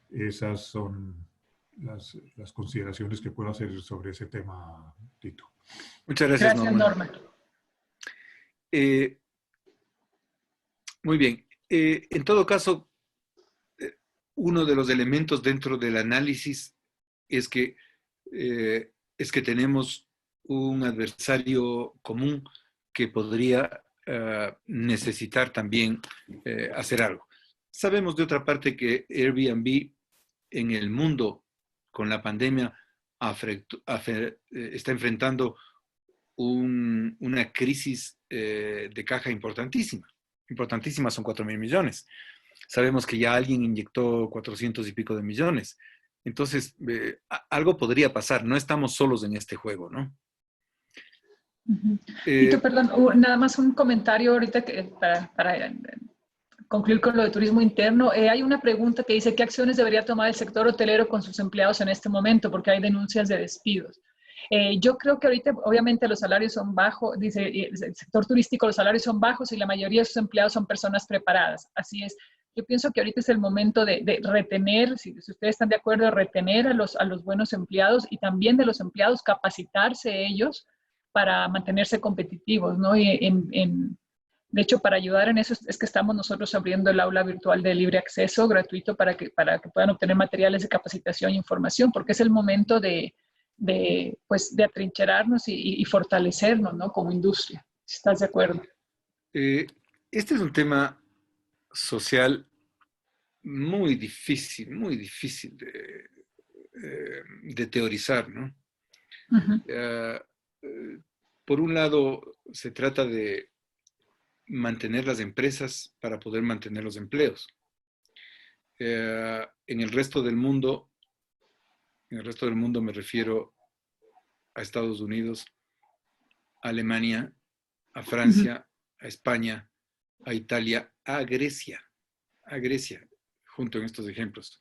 Esas son las consideraciones que puedo hacer sobre ese tema, Tito. Muchas gracias, Norma. Muy bien. En todo caso, uno de los elementos dentro del análisis es que tenemos un adversario común que podría necesitar también hacer algo. Sabemos de otra parte que Airbnb en el mundo con la pandemia está enfrentando una crisis de caja importantísima. Importantísima, son 4.000 millones. Sabemos que ya alguien inyectó 400 y pico de millones. Entonces, algo podría pasar. No estamos solos en este juego, ¿no? Tito, perdón, nada más un comentario ahorita para concluir con lo de turismo interno. Hay una pregunta que dice, ¿qué acciones debería tomar el sector hotelero con sus empleados en este momento? Porque hay denuncias de despidos. Yo creo que ahorita, obviamente, los salarios son bajos, dice el sector turístico, los salarios son bajos y la mayoría de sus empleados son personas preparadas. Así es. Yo pienso que ahorita es el momento de retener, si ustedes están de acuerdo, de retener a los buenos empleados y también de los empleados capacitarse ellos para mantenerse competitivos, ¿no? De hecho, para ayudar en eso es que estamos nosotros abriendo el aula virtual de libre acceso gratuito para que puedan obtener materiales de capacitación e información, porque es el momento pues, de atrincherarnos y fortalecernos, ¿no? Como industria. ¿Estás de acuerdo? Este es un tema social muy difícil de teorizar, ¿no? Uh-huh. Por un lado, se trata de mantener las empresas para poder mantener los empleos. En el resto del mundo me refiero a Estados Unidos, a Alemania, a Francia, a España, a Italia, a Grecia, junto en estos ejemplos.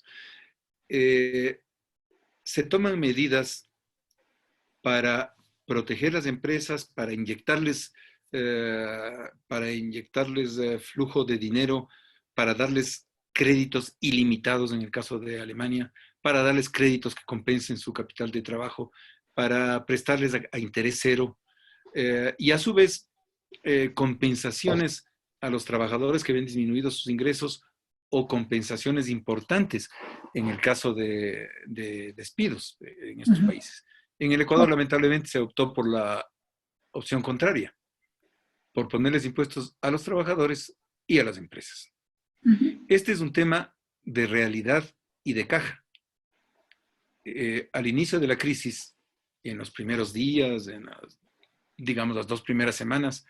Se toman medidas para proteger las empresas, para inyectarles flujo de dinero, para darles créditos ilimitados en el caso de Alemania, para darles créditos que compensen su capital de trabajo, para prestarles a interés cero y a su vez compensaciones a los trabajadores que ven disminuidos sus ingresos o compensaciones importantes en el caso de despidos en estos países. En el Ecuador, lamentablemente, se optó por la opción contraria, por ponerles impuestos a los trabajadores y a las empresas. Este es un tema de realidad y de caja. Al inicio de la crisis, en los primeros días, digamos las 2 primeras semanas,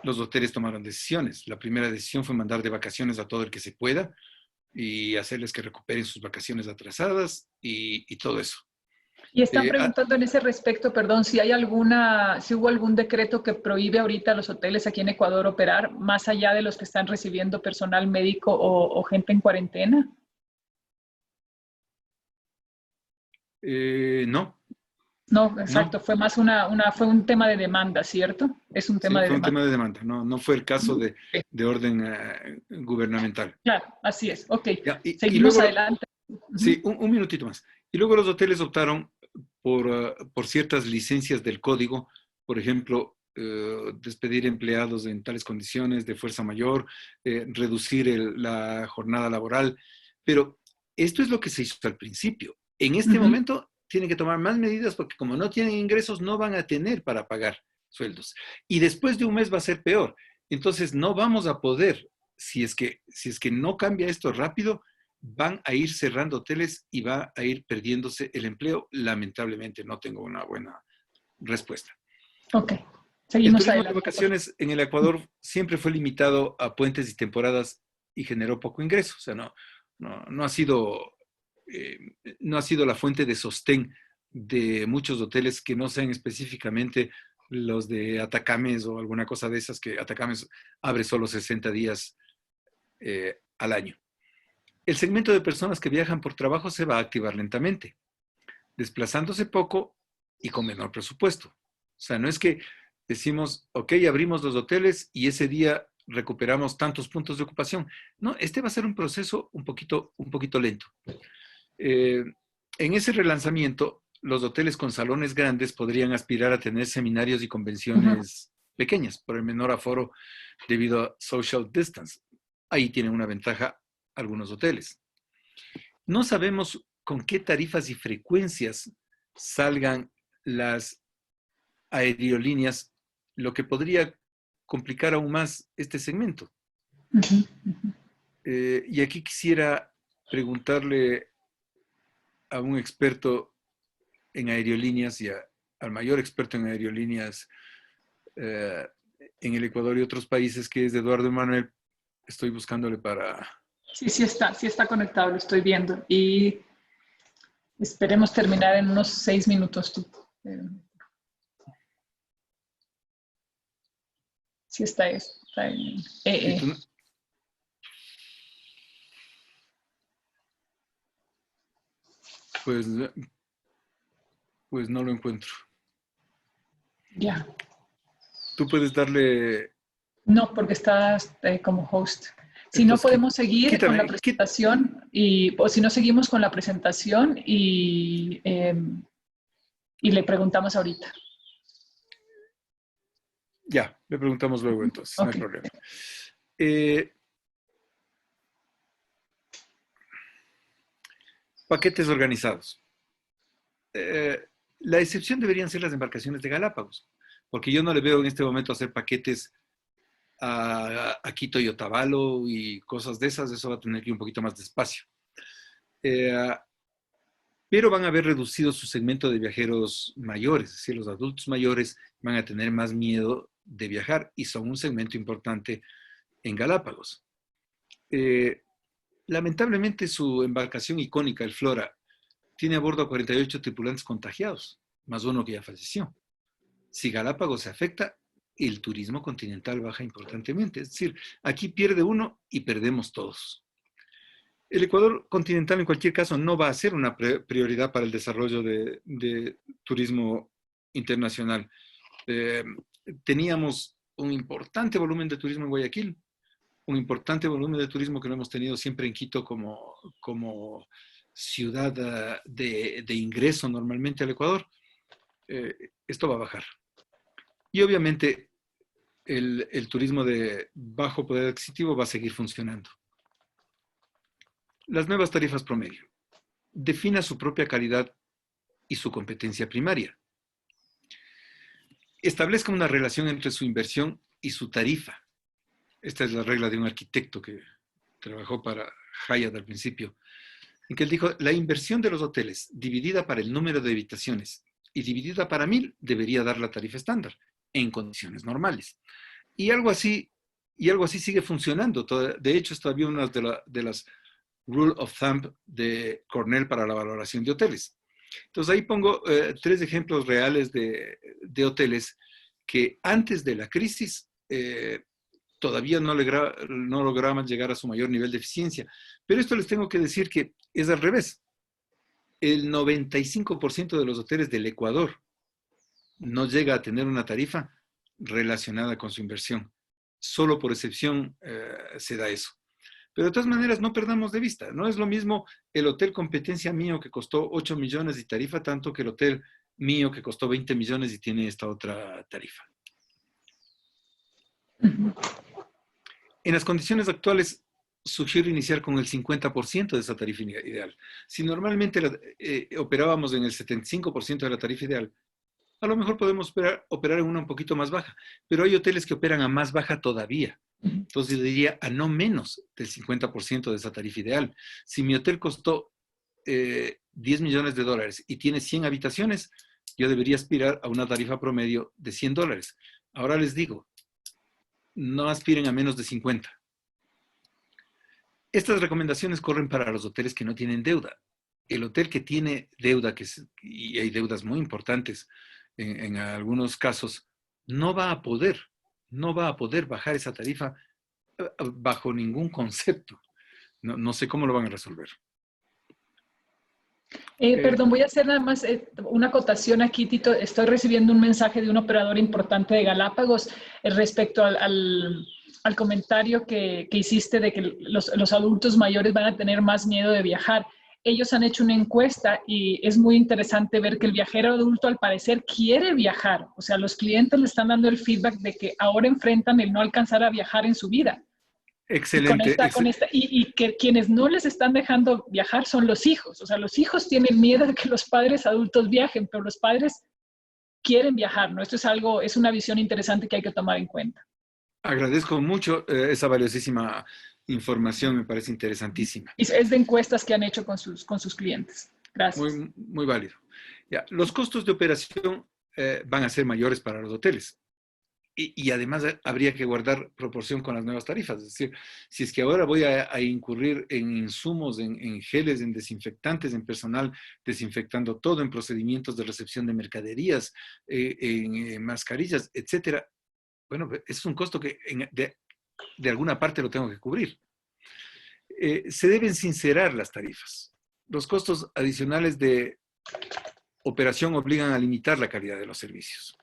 los hoteles tomaron decisiones. La primera decisión fue mandar de vacaciones a todo el que se pueda y hacerles que recuperen sus vacaciones atrasadas y todo eso. Y están preguntando en ese respecto, perdón, si hubo algún decreto que prohíbe ahorita a los hoteles aquí en Ecuador operar, más allá de los que están recibiendo personal médico o gente en cuarentena. No. No, exacto, no. Fue más fue un tema de demanda, ¿cierto? Es un tema de demanda. Sí, fue un tema de demanda, no fue el caso de orden gubernamental. Claro, así es, ok. Ya, seguimos luego, adelante. Sí, un minutito más. Y luego los hoteles optaron por ciertas licencias del código, por ejemplo, despedir empleados en tales condiciones de fuerza mayor, reducir la jornada laboral, pero esto es lo que se hizo al principio. En este momento tienen que tomar más medidas porque como no tienen ingresos no van a tener para pagar sueldos. Y después de un mes va a ser peor. Entonces no vamos a poder, si es que no cambia esto rápido, van a ir cerrando hoteles y va a ir perdiéndose el empleo. Lamentablemente no tengo una buena respuesta. Ok, seguimos el turismo adelante. de vacaciones en el Ecuador siempre fue limitado a puentes y temporadas y generó poco ingreso. O sea, no ha sido la fuente de sostén de muchos hoteles que no sean específicamente los de Atacames o alguna cosa de esas, que Atacames abre solo 60 días al año. El segmento de personas que viajan por trabajo se va a activar lentamente, desplazándose poco y con menor presupuesto. O sea, no es que decimos, ok, abrimos los hoteles y ese día recuperamos tantos puntos de ocupación. No, este va a ser un proceso un poquito lento. En ese relanzamiento, los hoteles con salones grandes podrían aspirar a tener seminarios y convenciones pequeñas por el menor aforo debido a social distance. Ahí tienen una ventaja algunos hoteles. No sabemos con qué tarifas y frecuencias salgan las aerolíneas, lo que podría complicar aún más este segmento. Y aquí quisiera preguntarle a un experto en aerolíneas y al mayor experto en aerolíneas en el Ecuador y otros países, que es Eduardo Emanuel. Estoy buscándole para... Sí está conectado, lo estoy viendo. Y esperemos terminar en unos 6 minutos. Sí está eso. Pues Pues no lo encuentro. Ya. Tú puedes darle... No, porque estás como host. Si no, Entonces, podemos seguir con la quítame, presentación o si no, seguimos con la presentación y le preguntamos ahorita. ya, le preguntamos luego entonces, no hay Ok. problema. Paquetes organizados. La excepción deberían ser las embarcaciones de Galápagos, porque yo no le veo en este momento hacer paquetes a Quito y Otavalo y cosas de esas. Eso va a tener que ir un poquito más despacio. Pero van a haber reducido su segmento de viajeros mayores, es decir, los adultos mayores van a tener más miedo de viajar y son un segmento importante en Galápagos. Lamentablemente su embarcación icónica, el Flora, tiene a bordo a 48 tripulantes contagiados, más uno que ya falleció. Si Galápagos se afecta, el turismo continental baja importantemente. Es decir, aquí pierde uno y perdemos todos. El Ecuador continental, en cualquier caso, no va a ser una prioridad para el desarrollo de turismo internacional. Teníamos un importante volumen de turismo en Guayaquil, un importante volumen de turismo que lo hemos tenido siempre en Quito como ciudad de ingreso normalmente al Ecuador. Esto va a bajar. Y obviamente el turismo de bajo poder adquisitivo va a seguir funcionando. Las nuevas tarifas promedio. Defina su propia calidad y su competencia primaria. Establezca una relación entre su inversión y su tarifa. Esta es la regla de un arquitecto que trabajó para Hyatt al principio, en que él dijo, la inversión de los hoteles dividida para el número de habitaciones y dividida para 1000 debería dar la tarifa estándar en condiciones normales. Y algo así sigue funcionando. De hecho, esto había una de las Rule of Thumb de Cornell para la valoración de hoteles. Entonces ahí pongo 3 ejemplos reales de hoteles que antes de la crisis todavía no lograban llegar a su mayor nivel de eficiencia. Pero esto les tengo que decir que es al revés. El 95% de los hoteles del Ecuador no llega a tener una tarifa relacionada con su inversión. Solo por excepción se da eso. Pero de todas maneras, no perdamos de vista. No es lo mismo el hotel competencia mío que costó 8 millones y tarifa tanto que el hotel mío que costó 20 millones y tiene esta otra tarifa. En las condiciones actuales, sugiero iniciar con el 50% de esa tarifa ideal. Si normalmente operábamos en el 75% de la tarifa ideal, a lo mejor podemos operar en una un poquito más baja, pero hay hoteles que operan a más baja todavía. Entonces yo diría a no menos del 50% de esa tarifa ideal. Si mi hotel costó 10 millones de dólares y tiene 100 habitaciones, yo debería aspirar a una tarifa promedio de $100. Ahora les digo, no aspiren a menos de 50. Estas recomendaciones corren para los hoteles que no tienen deuda. El hotel que tiene deuda, y hay deudas muy importantes en algunos casos, no va a poder bajar esa tarifa bajo ningún concepto. No sé cómo lo van a resolver. Perdón, voy a hacer nada más una acotación aquí, Tito. Estoy recibiendo un mensaje de un operador importante de Galápagos respecto al comentario que hiciste de que los adultos mayores van a tener más miedo de viajar. Ellos han hecho una encuesta y es muy interesante ver que el viajero adulto al parecer quiere viajar. O sea, los clientes le están dando el feedback de que ahora enfrentan el no alcanzar a viajar en su vida. Excelente. Y que quienes no les están dejando viajar son los hijos. O sea, los hijos tienen miedo de que los padres adultos viajen, pero los padres quieren viajar, ¿no? Esto es una visión interesante que hay que tomar en cuenta. Agradezco mucho esa valiosísima información, me parece interesantísima. Es de encuestas que han hecho con sus clientes. Gracias. Muy, muy válido. Ya, los costos de operación van a ser mayores para los hoteles. Y además habría que guardar proporción con las nuevas tarifas. Es decir, si es que ahora voy a incurrir en insumos, en geles, en desinfectantes, en personal desinfectando todo, en procedimientos de recepción de mercaderías, en mascarillas, etcétera, bueno, es un costo que de alguna parte lo tengo que cubrir. Se deben sincerar las tarifas. Los costos adicionales de operación obligan a limitar la calidad de los servicios.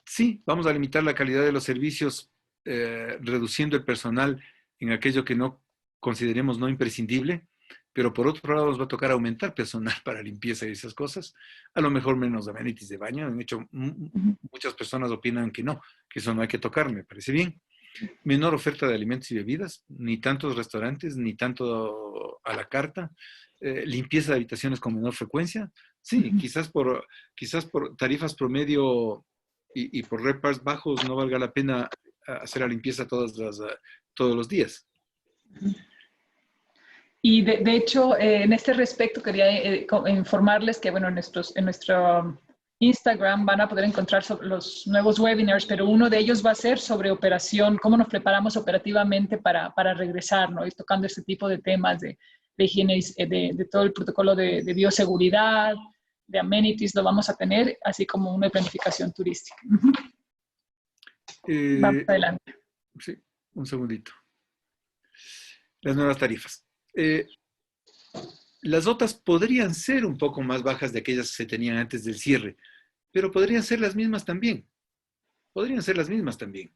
Sí, vamos a limitar la calidad de los servicios reduciendo el personal en aquello que no consideremos no imprescindible, pero por otro lado nos va a tocar aumentar personal para limpieza y esas cosas, a lo mejor menos amenities de baño. De hecho, muchas personas opinan que no, que eso no hay que tocar, me parece bien. Menor oferta de alimentos y bebidas, ni tantos restaurantes, ni tanto a la carta. Limpieza de habitaciones con menor frecuencia. Sí, quizás por tarifas promedio y por repars bajos no valga la pena hacer la limpieza todos los días. Y de hecho, en este respecto quería informarles que, bueno, en nuestro Instagram van a poder encontrar los nuevos webinars, pero uno de ellos va a ser sobre operación, cómo nos preparamos operativamente para regresar, ¿no? Y tocando este tipo de temas de higiene, de todo el protocolo de bioseguridad, de amenities, lo vamos a tener, así como una planificación turística. Vamos adelante. Sí, un segundito. Las nuevas tarifas. Las otras podrían ser un poco más bajas de aquellas que se tenían antes del cierre, pero podrían ser las mismas también. Podrían ser las mismas también.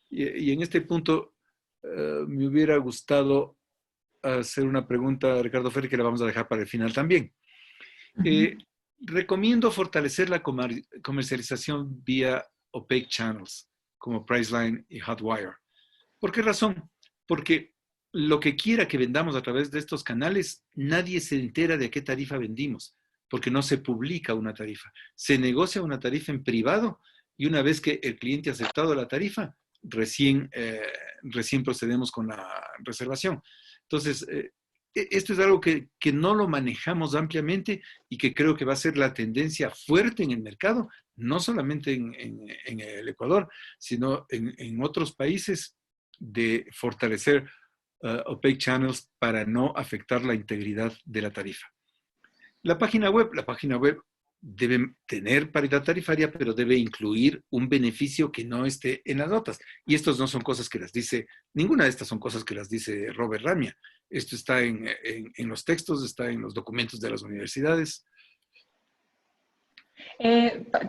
Y en este punto me hubiera gustado hacer una pregunta a Ricardo Ferri, que la vamos a dejar para el final también. Recomiendo fortalecer la comercialización vía opaque channels, como Priceline y Hotwire. ¿Por qué razón? Porque lo que quiera que vendamos a través de estos canales, nadie se entera de a qué tarifa vendimos, porque no se publica una tarifa. Se negocia una tarifa en privado y una vez que el cliente ha aceptado la tarifa, recién procedemos con la reservación. Entonces, esto es algo que no lo manejamos ampliamente y que creo que va a ser la tendencia fuerte en el mercado, no solamente en el Ecuador, sino en otros países, de fortalecer opaque channels para no afectar la integridad de la tarifa. La página web debe tener paridad tarifaria, pero debe incluir un beneficio que no esté en las notas. Y estos no son cosas que las dice, ninguna de estas son cosas que las dice Robert Ramia. Esto está en los textos, está en los documentos de las universidades.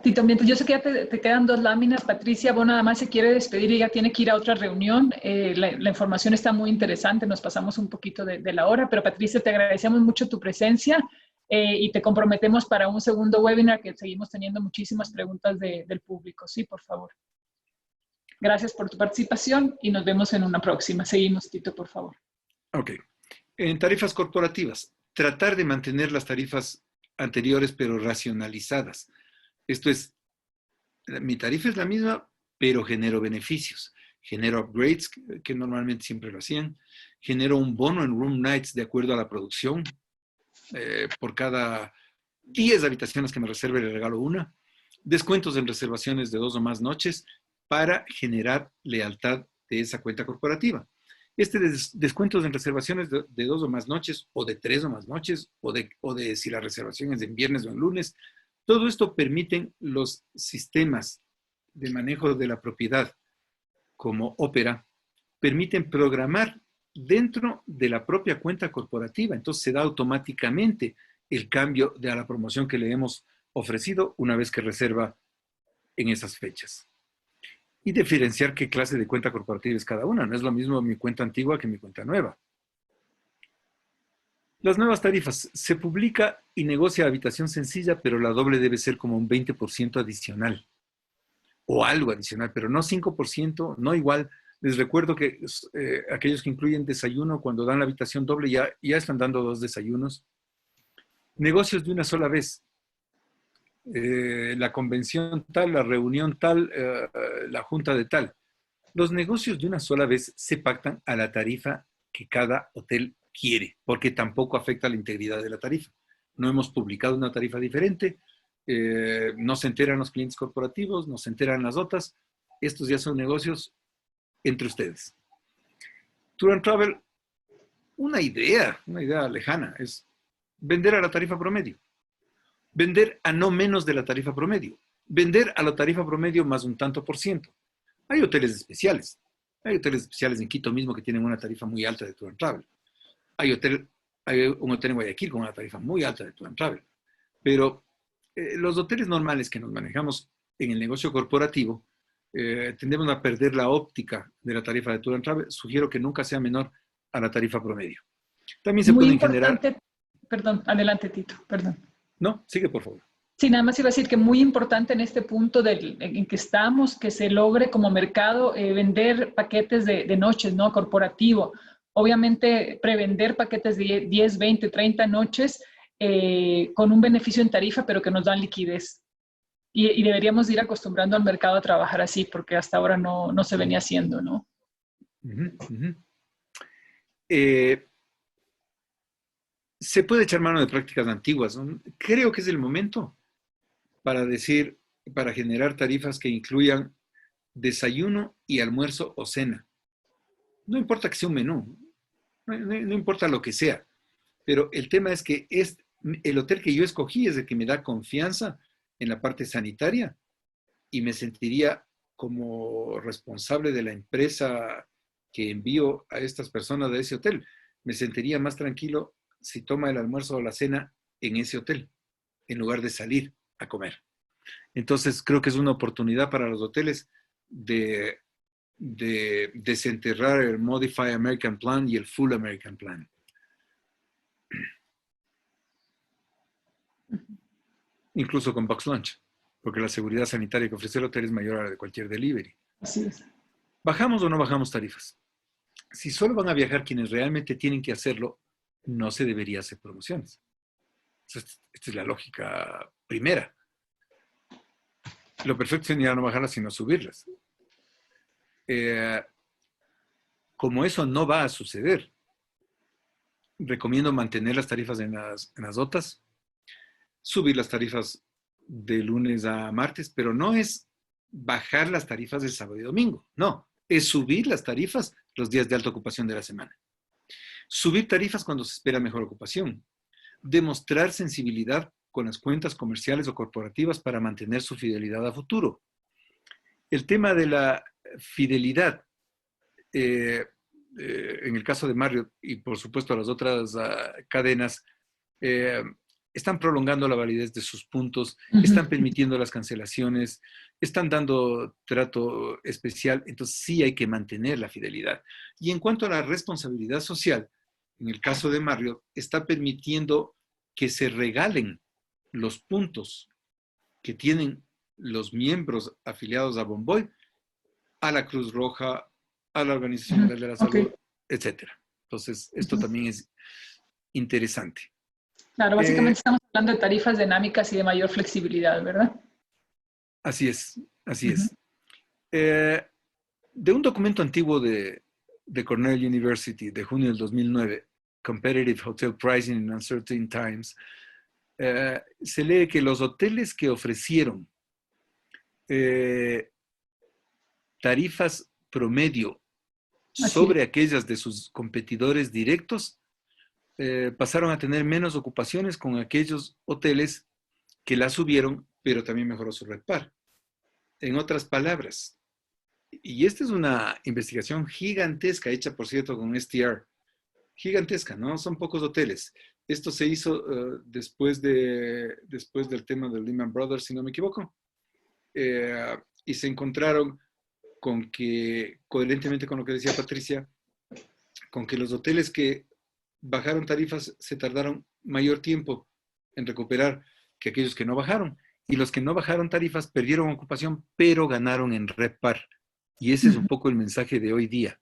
Tito, mientras yo sé que ya te quedan 2 láminas, Patricia, vos nada más se quiere despedir y ya tiene que ir a otra reunión. La información está muy interesante, nos pasamos un poquito de la hora, pero Patricia, te agradecemos mucho tu presencia y te comprometemos para un segundo webinar que seguimos teniendo muchísimas preguntas del público. Sí, por favor. Gracias por tu participación y nos vemos en una próxima. Seguimos, Tito, por favor. Ok. En tarifas corporativas, tratar de mantener las tarifas anteriores, pero racionalizadas. Esto es, mi tarifa es la misma, pero genero beneficios. Genero upgrades, que normalmente siempre lo hacían. Genero un bono en room nights de acuerdo a la producción. Por cada 10 habitaciones que me reserve le regalo una. Descuentos en reservaciones de 2 o más noches para generar lealtad de esa cuenta corporativa. Descuentos en reservaciones de 2 o más noches, o de 3 o más noches, o de si la reservación es en viernes o en lunes, todo esto permiten los sistemas de manejo de la propiedad, como Opera, permiten programar dentro de la propia cuenta corporativa. Entonces se da automáticamente el cambio a la promoción que le hemos ofrecido una vez que reserva en esas fechas. Y diferenciar qué clase de cuenta corporativa es cada una. No es lo mismo mi cuenta antigua que mi cuenta nueva. Las nuevas tarifas. Se publica y negocia habitación sencilla, pero la doble debe ser como un 20% adicional. O algo adicional, pero no 5%, no igual. Les recuerdo que aquellos que incluyen desayuno, cuando dan la habitación doble, ya están dando 2 desayunos. Negocios de una sola vez. La convención tal, la reunión tal, la junta de tal. Los negocios de una sola vez se pactan a la tarifa que cada hotel quiere, porque tampoco afecta la integridad de la tarifa. No hemos publicado una tarifa diferente, no se enteran los clientes corporativos, no se enteran las otras. Estos ya son negocios entre ustedes. Tour and Travel, una idea lejana, es vender a la tarifa promedio. Vender a no menos de la tarifa promedio. Vender a la tarifa promedio más un tanto %. Hay hoteles especiales. Hay hoteles especiales en Quito mismo que tienen una tarifa muy alta de Tour and Travel. Hay hoteles Hay un hotel en Guayaquil con una tarifa muy alta de Tour and Travel. Pero los hoteles normales que nos manejamos en el negocio corporativo, tendemos a perder la óptica de la tarifa de Tour and Travel. Sugiero que nunca sea menor a la tarifa promedio. También se Muy pueden generar... importante, perdón, adelante Tito, perdón. No, sigue por favor. Sí, nada más iba a decir que muy importante en este punto en que estamos, que se logre como mercado vender paquetes de noches, ¿no? Corporativo. Obviamente, prevender paquetes de 10, 20, 30 noches con un beneficio en tarifa, pero que nos dan liquidez. Y deberíamos ir acostumbrando al mercado a trabajar así, porque hasta ahora no se venía haciendo, ¿no? Se puede echar mano de prácticas antiguas, ¿no? Creo que es el momento para generar tarifas que incluyan desayuno y almuerzo o cena. No importa que sea un menú, no importa lo que sea, pero el tema es que el hotel que yo escogí es el que me da confianza en la parte sanitaria y me sentiría como responsable de la empresa que envío a estas personas de ese hotel. Me sentiría más tranquilo si toma el almuerzo o la cena en ese hotel, en lugar de salir a comer. Entonces, creo que es una oportunidad para los hoteles de desenterrar el Modified American Plan y el Full American Plan. Incluso con Box Lunch, porque la seguridad sanitaria que ofrece el hotel es mayor a la de cualquier delivery. Así es. ¿Bajamos o no bajamos tarifas? Si solo van a viajar quienes realmente tienen que hacerlo, no se debería hacer promociones. Esta es la lógica primera. Lo perfecto sería no bajarlas, sino subirlas. Como eso no va a suceder, recomiendo mantener las tarifas en las OTAs, subir las tarifas de lunes a martes, pero no es bajar las tarifas del sábado y domingo, no, es subir las tarifas los días de alta ocupación de la semana. Subir tarifas cuando se espera mejor ocupación. Demostrar sensibilidad con las cuentas comerciales o corporativas para mantener su fidelidad a futuro. El tema de la fidelidad, en el caso de Marriott y por supuesto las otras cadenas, están prolongando la validez de sus puntos, están permitiendo las cancelaciones, están dando trato especial, entonces sí hay que mantener la fidelidad. Y en cuanto a la responsabilidad social, en el caso de Marriott, está permitiendo que se regalen los puntos que tienen los miembros afiliados a Bonvoy a la Cruz Roja, a la Organización Mundial de la Salud, etc. Entonces, esto también es interesante. Claro, básicamente estamos hablando de tarifas dinámicas y de mayor flexibilidad, ¿verdad? Así es, así es. De un documento antiguo de Cornell University de junio del 2009, Competitive Hotel Pricing in Uncertain Times, se lee que los hoteles que ofrecieron tarifas promedio sobre aquellas de sus competidores directos pasaron a tener menos ocupaciones con aquellos hoteles que la subieron, pero también mejoró su RevPAR. En otras palabras, y esta es una investigación gigantesca, hecha por cierto con STR, gigantesca, ¿no? Son pocos hoteles. Esto se hizo después del tema de Lehman Brothers, si no me equivoco, y se encontraron con que, coherentemente con lo que decía Patricia, con que los hoteles que bajaron tarifas se tardaron mayor tiempo en recuperar que aquellos que no bajaron. Y los que no bajaron tarifas perdieron ocupación, pero ganaron en RevPAR. Y ese es un poco el mensaje de hoy día.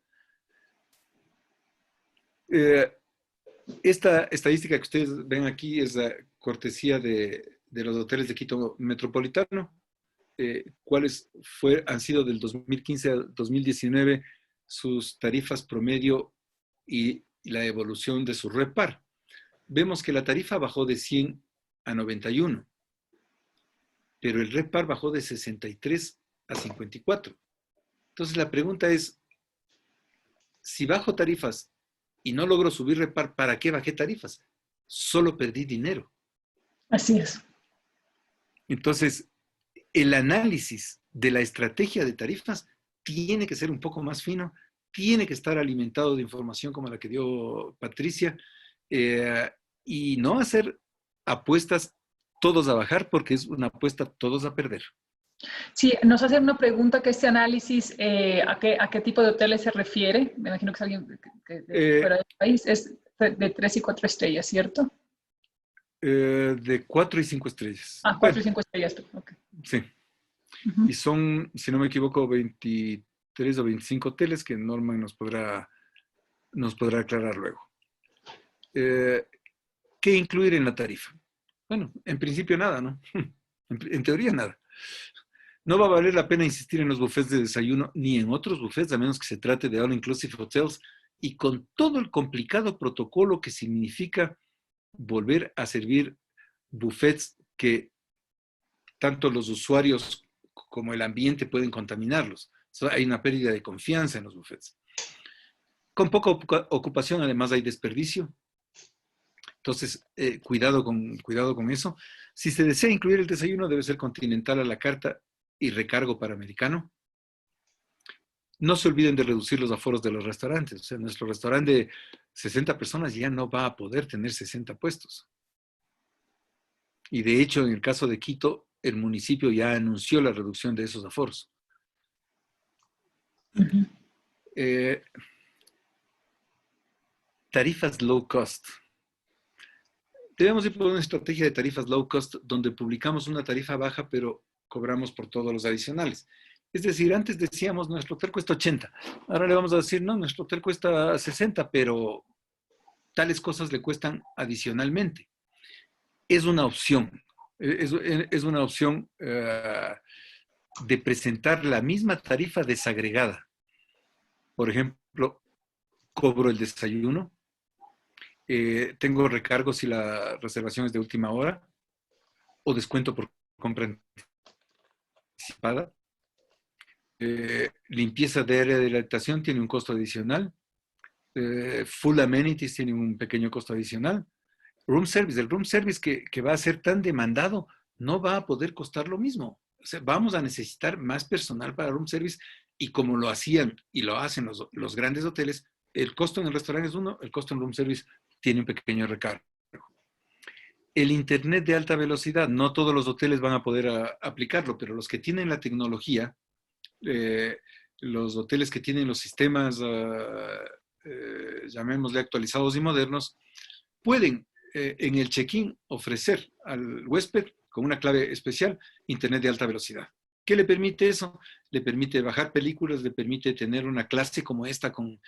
Esta estadística que ustedes ven aquí es la cortesía de los hoteles de Quito Metropolitano. ¿Cuáles han sido del 2015 al 2019 sus tarifas promedio y la evolución de su RevPAR? Vemos que la tarifa bajó de 100 a 91, pero el RevPAR bajó de 63 a 54. Entonces la pregunta es, si bajo tarifas y no logro subir RevPAR, ¿para qué bajé tarifas? Solo perdí dinero. Así es. Entonces, el análisis de la estrategia de tarifas tiene que ser un poco más fino, tiene que estar alimentado de información como la que dio Patricia, y no hacer apuestas todos a bajar, porque es una apuesta todos a perder. Sí, nos hacen una pregunta que este análisis, ¿a qué tipo de hoteles se refiere? Me imagino que es alguien fuera del país. Es de 3 y 4 estrellas, ¿cierto? De 4 y 5 estrellas. 4 y 5 estrellas. Ok. Sí. Uh-huh. Y son, si no me equivoco, 23 o 25 hoteles que Norman nos podrá aclarar luego. ¿Qué incluir en la tarifa? Bueno, en principio nada, ¿no? En teoría nada. No va a valer la pena insistir en los buffets de desayuno ni en otros buffets, a menos que se trate de all-inclusive hotels y con todo el complicado protocolo que significa volver a servir buffets que tanto los usuarios como el ambiente pueden contaminarlos. Hay una pérdida de confianza en los buffets. Con poca ocupación, además, hay desperdicio. Entonces, cuidado con eso. Si se desea incluir el desayuno, debe ser continental a la carta y recargo para americano. No se olviden de reducir los aforos de los restaurantes. O sea, nuestro restaurante de 60 personas ya no va a poder tener 60 puestos. Y de hecho, en el caso de Quito, el municipio ya anunció la reducción de esos aforos. Uh-huh. Tarifas low cost. Debemos ir por una estrategia de tarifas low cost donde publicamos una tarifa baja, pero cobramos por todos los adicionales. Es decir, antes decíamos, nuestro hotel cuesta 80. Ahora le vamos a decir, no, nuestro hotel cuesta 60, pero tales cosas le cuestan adicionalmente. Es una opción. Es una opción de presentar la misma tarifa desagregada. Por ejemplo, cobro el desayuno, tengo recargos si la reservación es de última hora, o descuento por compra anticipada. Limpieza de área de la habitación tiene un costo adicional. Full amenities tiene un pequeño costo adicional. Room service, el room service que va a ser tan demandado no va a poder costar lo mismo. O sea, vamos a necesitar más personal para room service y como lo hacían y lo hacen los grandes hoteles, el costo en el restaurante es uno, el costo en room service tiene un pequeño recargo. El internet de alta velocidad, no todos los hoteles van a poder aplicarlo, pero los que tienen la tecnología, los hoteles que tienen los sistemas, llamémosle actualizados y modernos, pueden en el check-in ofrecer al huésped con una clave especial internet de alta velocidad. ¿Qué le permite eso? Le permite bajar películas, le permite tener una clase como esta con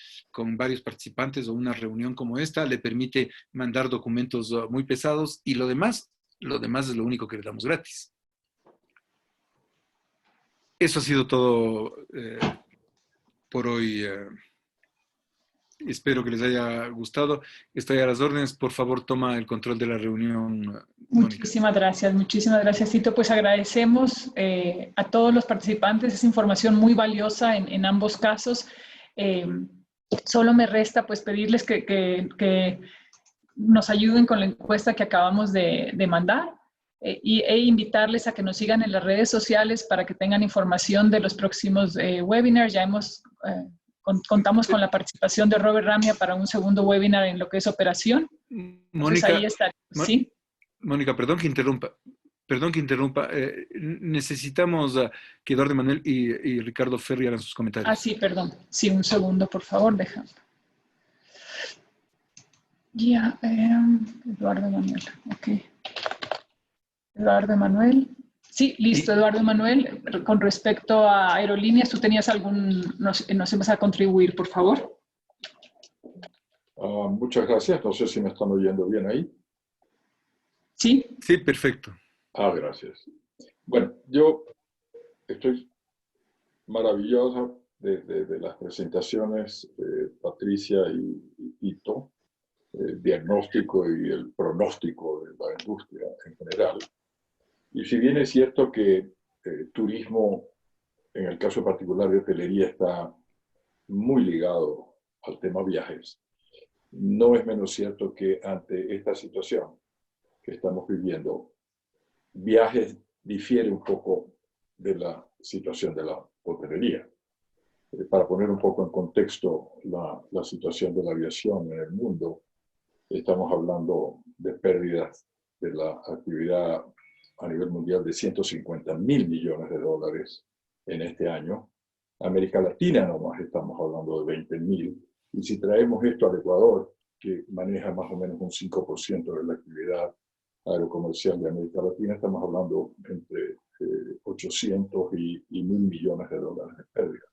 varios participantes o una reunión como esta, le permite mandar documentos muy pesados y lo demás es lo único que le damos gratis. Eso ha sido todo por hoy. Espero que les haya gustado. Estoy a las órdenes. Por favor, toma el control de la reunión. Muchísimas gracias, Tito. Pues agradecemos a todos los participantes. Es información muy valiosa en ambos casos. Solo me resta pues pedirles que nos ayuden con la encuesta que acabamos de mandar e invitarles a que nos sigan en las redes sociales para que tengan información de los próximos webinars. Ya contamos con la participación de Robert Ramia para un segundo webinar en lo que es operación. Mónica, ahí está. ¿Sí? Mónica, perdón que interrumpa. Necesitamos que Eduardo Manuel y Ricardo Ferri hagan sus comentarios. Sí, perdón. Sí, un segundo, por favor, déjame. Ya, Eduardo Manuel, ok. Eduardo Manuel. Sí, listo, Eduardo Manuel. Con respecto a aerolíneas, ¿tú tenías nos vas a contribuir, por favor? Muchas gracias. No sé si me están oyendo bien ahí. Sí. Sí, perfecto. Gracias. Bueno, yo estoy maravillosa de las presentaciones de Patricia y Tito, el diagnóstico y el pronóstico de la industria en general. Y si bien es cierto que turismo, en el caso particular de hotelería, está muy ligado al tema viajes, no es menos cierto que ante esta situación que estamos viviendo, viajes difiere un poco de la situación de la hotelería. Para poner un poco en contexto la situación de la aviación en el mundo, estamos hablando de pérdidas de la actividad a nivel mundial de 150.000 millones de dólares en este año. América Latina nomás estamos hablando de 20.000. Y si traemos esto al Ecuador, que maneja más o menos un 5% de la actividad aerocomercial de América Latina, estamos hablando entre 800 y 1.000 millones de dólares de pérdida.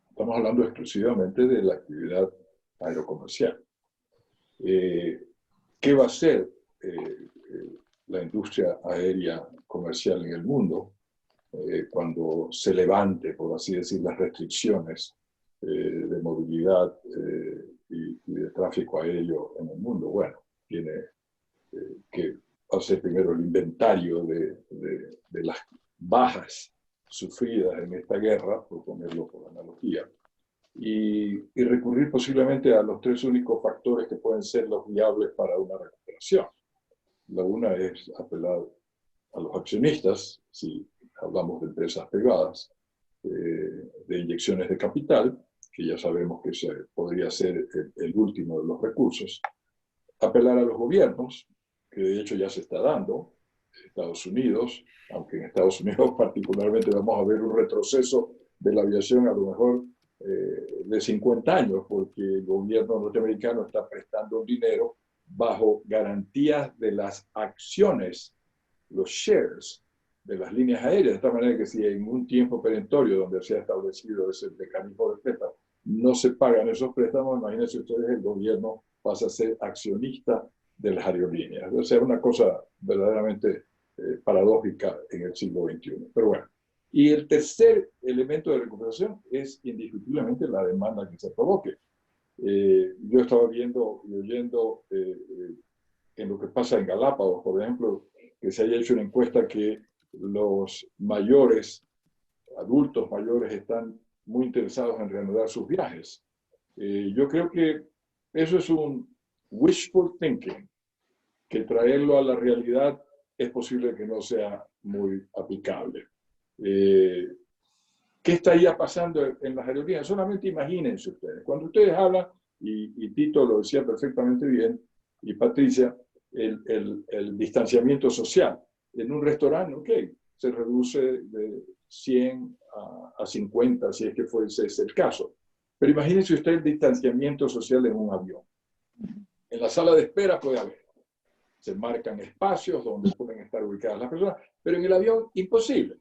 Estamos hablando exclusivamente de la actividad aerocomercial. ¿Qué va a hacer la industria aérea comercial en el mundo cuando se levante, por así decir, las restricciones de movilidad y de tráfico aéreo en el mundo? Bueno, tiene que hacer primero el inventario de las bajas sufridas en esta guerra, por ponerlo por analogía, y recurrir posiblemente a los 3 únicos factores que pueden ser los viables para una recuperación. La una es apelar a los accionistas, si hablamos de empresas privadas, de inyecciones de capital, que ya sabemos que podría ser el último de los recursos. Apelar a los gobiernos, que de hecho ya se está dando. Estados Unidos, aunque en Estados Unidos particularmente vamos a ver un retroceso de la aviación a lo mejor de 50 años, porque el gobierno norteamericano está prestando dinero bajo garantías de las acciones, los shares de las líneas aéreas, de tal manera que si en un tiempo perentorio donde se ha establecido ese mecanismo de préstamo no se pagan esos préstamos, imagínense ustedes, el gobierno pasa a ser accionista de las aerolíneas. O sea, es una cosa verdaderamente paradójica en el siglo XXI. Pero bueno, y el tercer elemento de recuperación es indiscutiblemente la demanda que se provoque. Yo estaba viendo y oyendo en lo que pasa en Galápagos, por ejemplo, que se haya hecho una encuesta que los mayores, adultos mayores, están muy interesados en reanudar sus viajes. Yo creo que eso es un wishful thinking, que traerlo a la realidad es posible que no sea muy aplicable. ¿Qué estaría pasando en las aerolíneas? Solamente imagínense ustedes. Cuando ustedes hablan, y Tito lo decía perfectamente bien, y Patricia, el distanciamiento social. En un restaurante, ok, se reduce de 100 a 50, si es que fuese ese el caso. Pero imagínense usted el distanciamiento social en un avión. En la sala de espera puede haber. Se marcan espacios donde pueden estar ubicadas las personas, pero en el avión, imposible.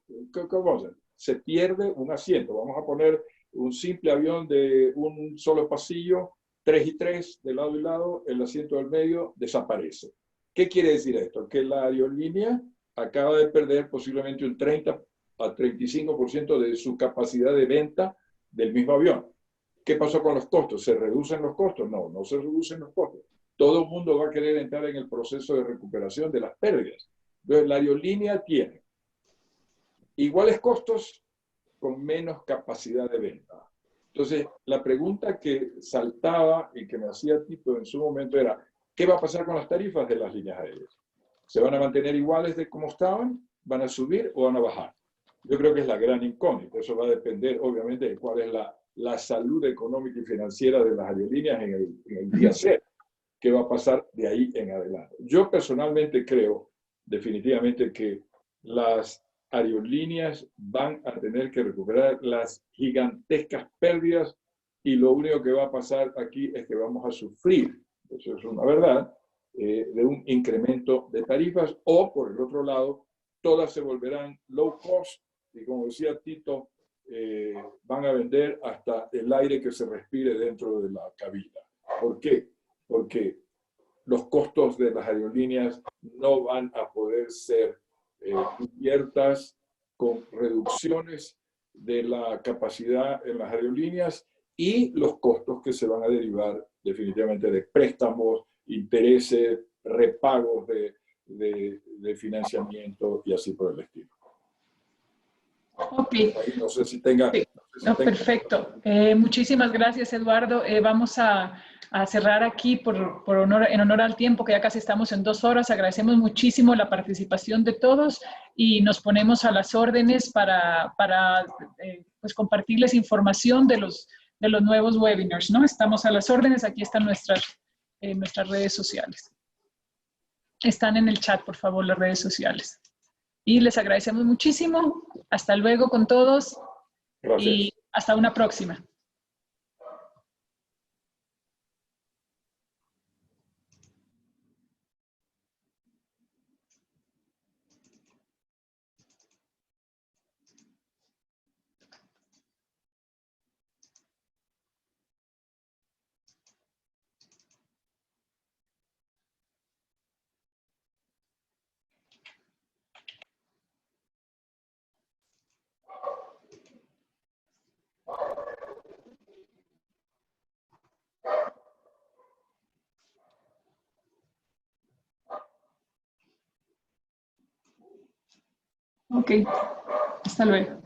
¿Cómo se pierde un asiento? Vamos a poner un simple avión de un solo pasillo, 3 y 3, de lado y lado, el asiento del medio desaparece. ¿Qué quiere decir esto? Que la aerolínea acaba de perder posiblemente un 30 a 35% de su capacidad de venta del mismo avión. ¿Qué pasó con los costos? ¿Se reducen los costos? No, no se reducen los costos. Todo el mundo va a querer entrar en el proceso de recuperación de las pérdidas. Entonces, la aerolínea tiene iguales costos con menos capacidad de venta. Entonces, la pregunta que saltaba y que me hacía Tito en su momento era, ¿qué va a pasar con las tarifas de las líneas aéreas? ¿Se van a mantener iguales de como estaban? ¿Van a subir o van a bajar? Yo creo que es la gran incógnita. Eso va a depender, obviamente, de cuál es la salud económica y financiera de las aerolíneas en el día cero. ¿Qué va a pasar de ahí en adelante? Yo personalmente creo definitivamente que las aerolíneas van a tener que recuperar las gigantescas pérdidas y lo único que va a pasar aquí es que vamos a sufrir, eso es una verdad, de un incremento de tarifas o, por el otro lado, todas se volverán low cost y, como decía Tito, van a vender hasta el aire que se respire dentro de la cabina. ¿Por qué? Porque los costos de las aerolíneas no van a poder ser cubiertas con reducciones de la capacidad en las aerolíneas y los costos que se van a derivar definitivamente de préstamos, intereses, repagos de financiamiento y así por el estilo. Ok. No sé si tenga... Sí. No, perfecto. Muchísimas gracias, Eduardo. Vamos a cerrar aquí en honor al tiempo, que ya casi estamos en 2 horas. Agradecemos muchísimo la participación de todos y nos ponemos a las órdenes para pues compartirles información de los nuevos webinars, ¿no? Estamos a las órdenes. Aquí están en nuestras redes sociales. Están en el chat, por favor, las redes sociales. Y les agradecemos muchísimo. Hasta luego con todos. Gracias. Y hasta una próxima. Ok, hasta luego.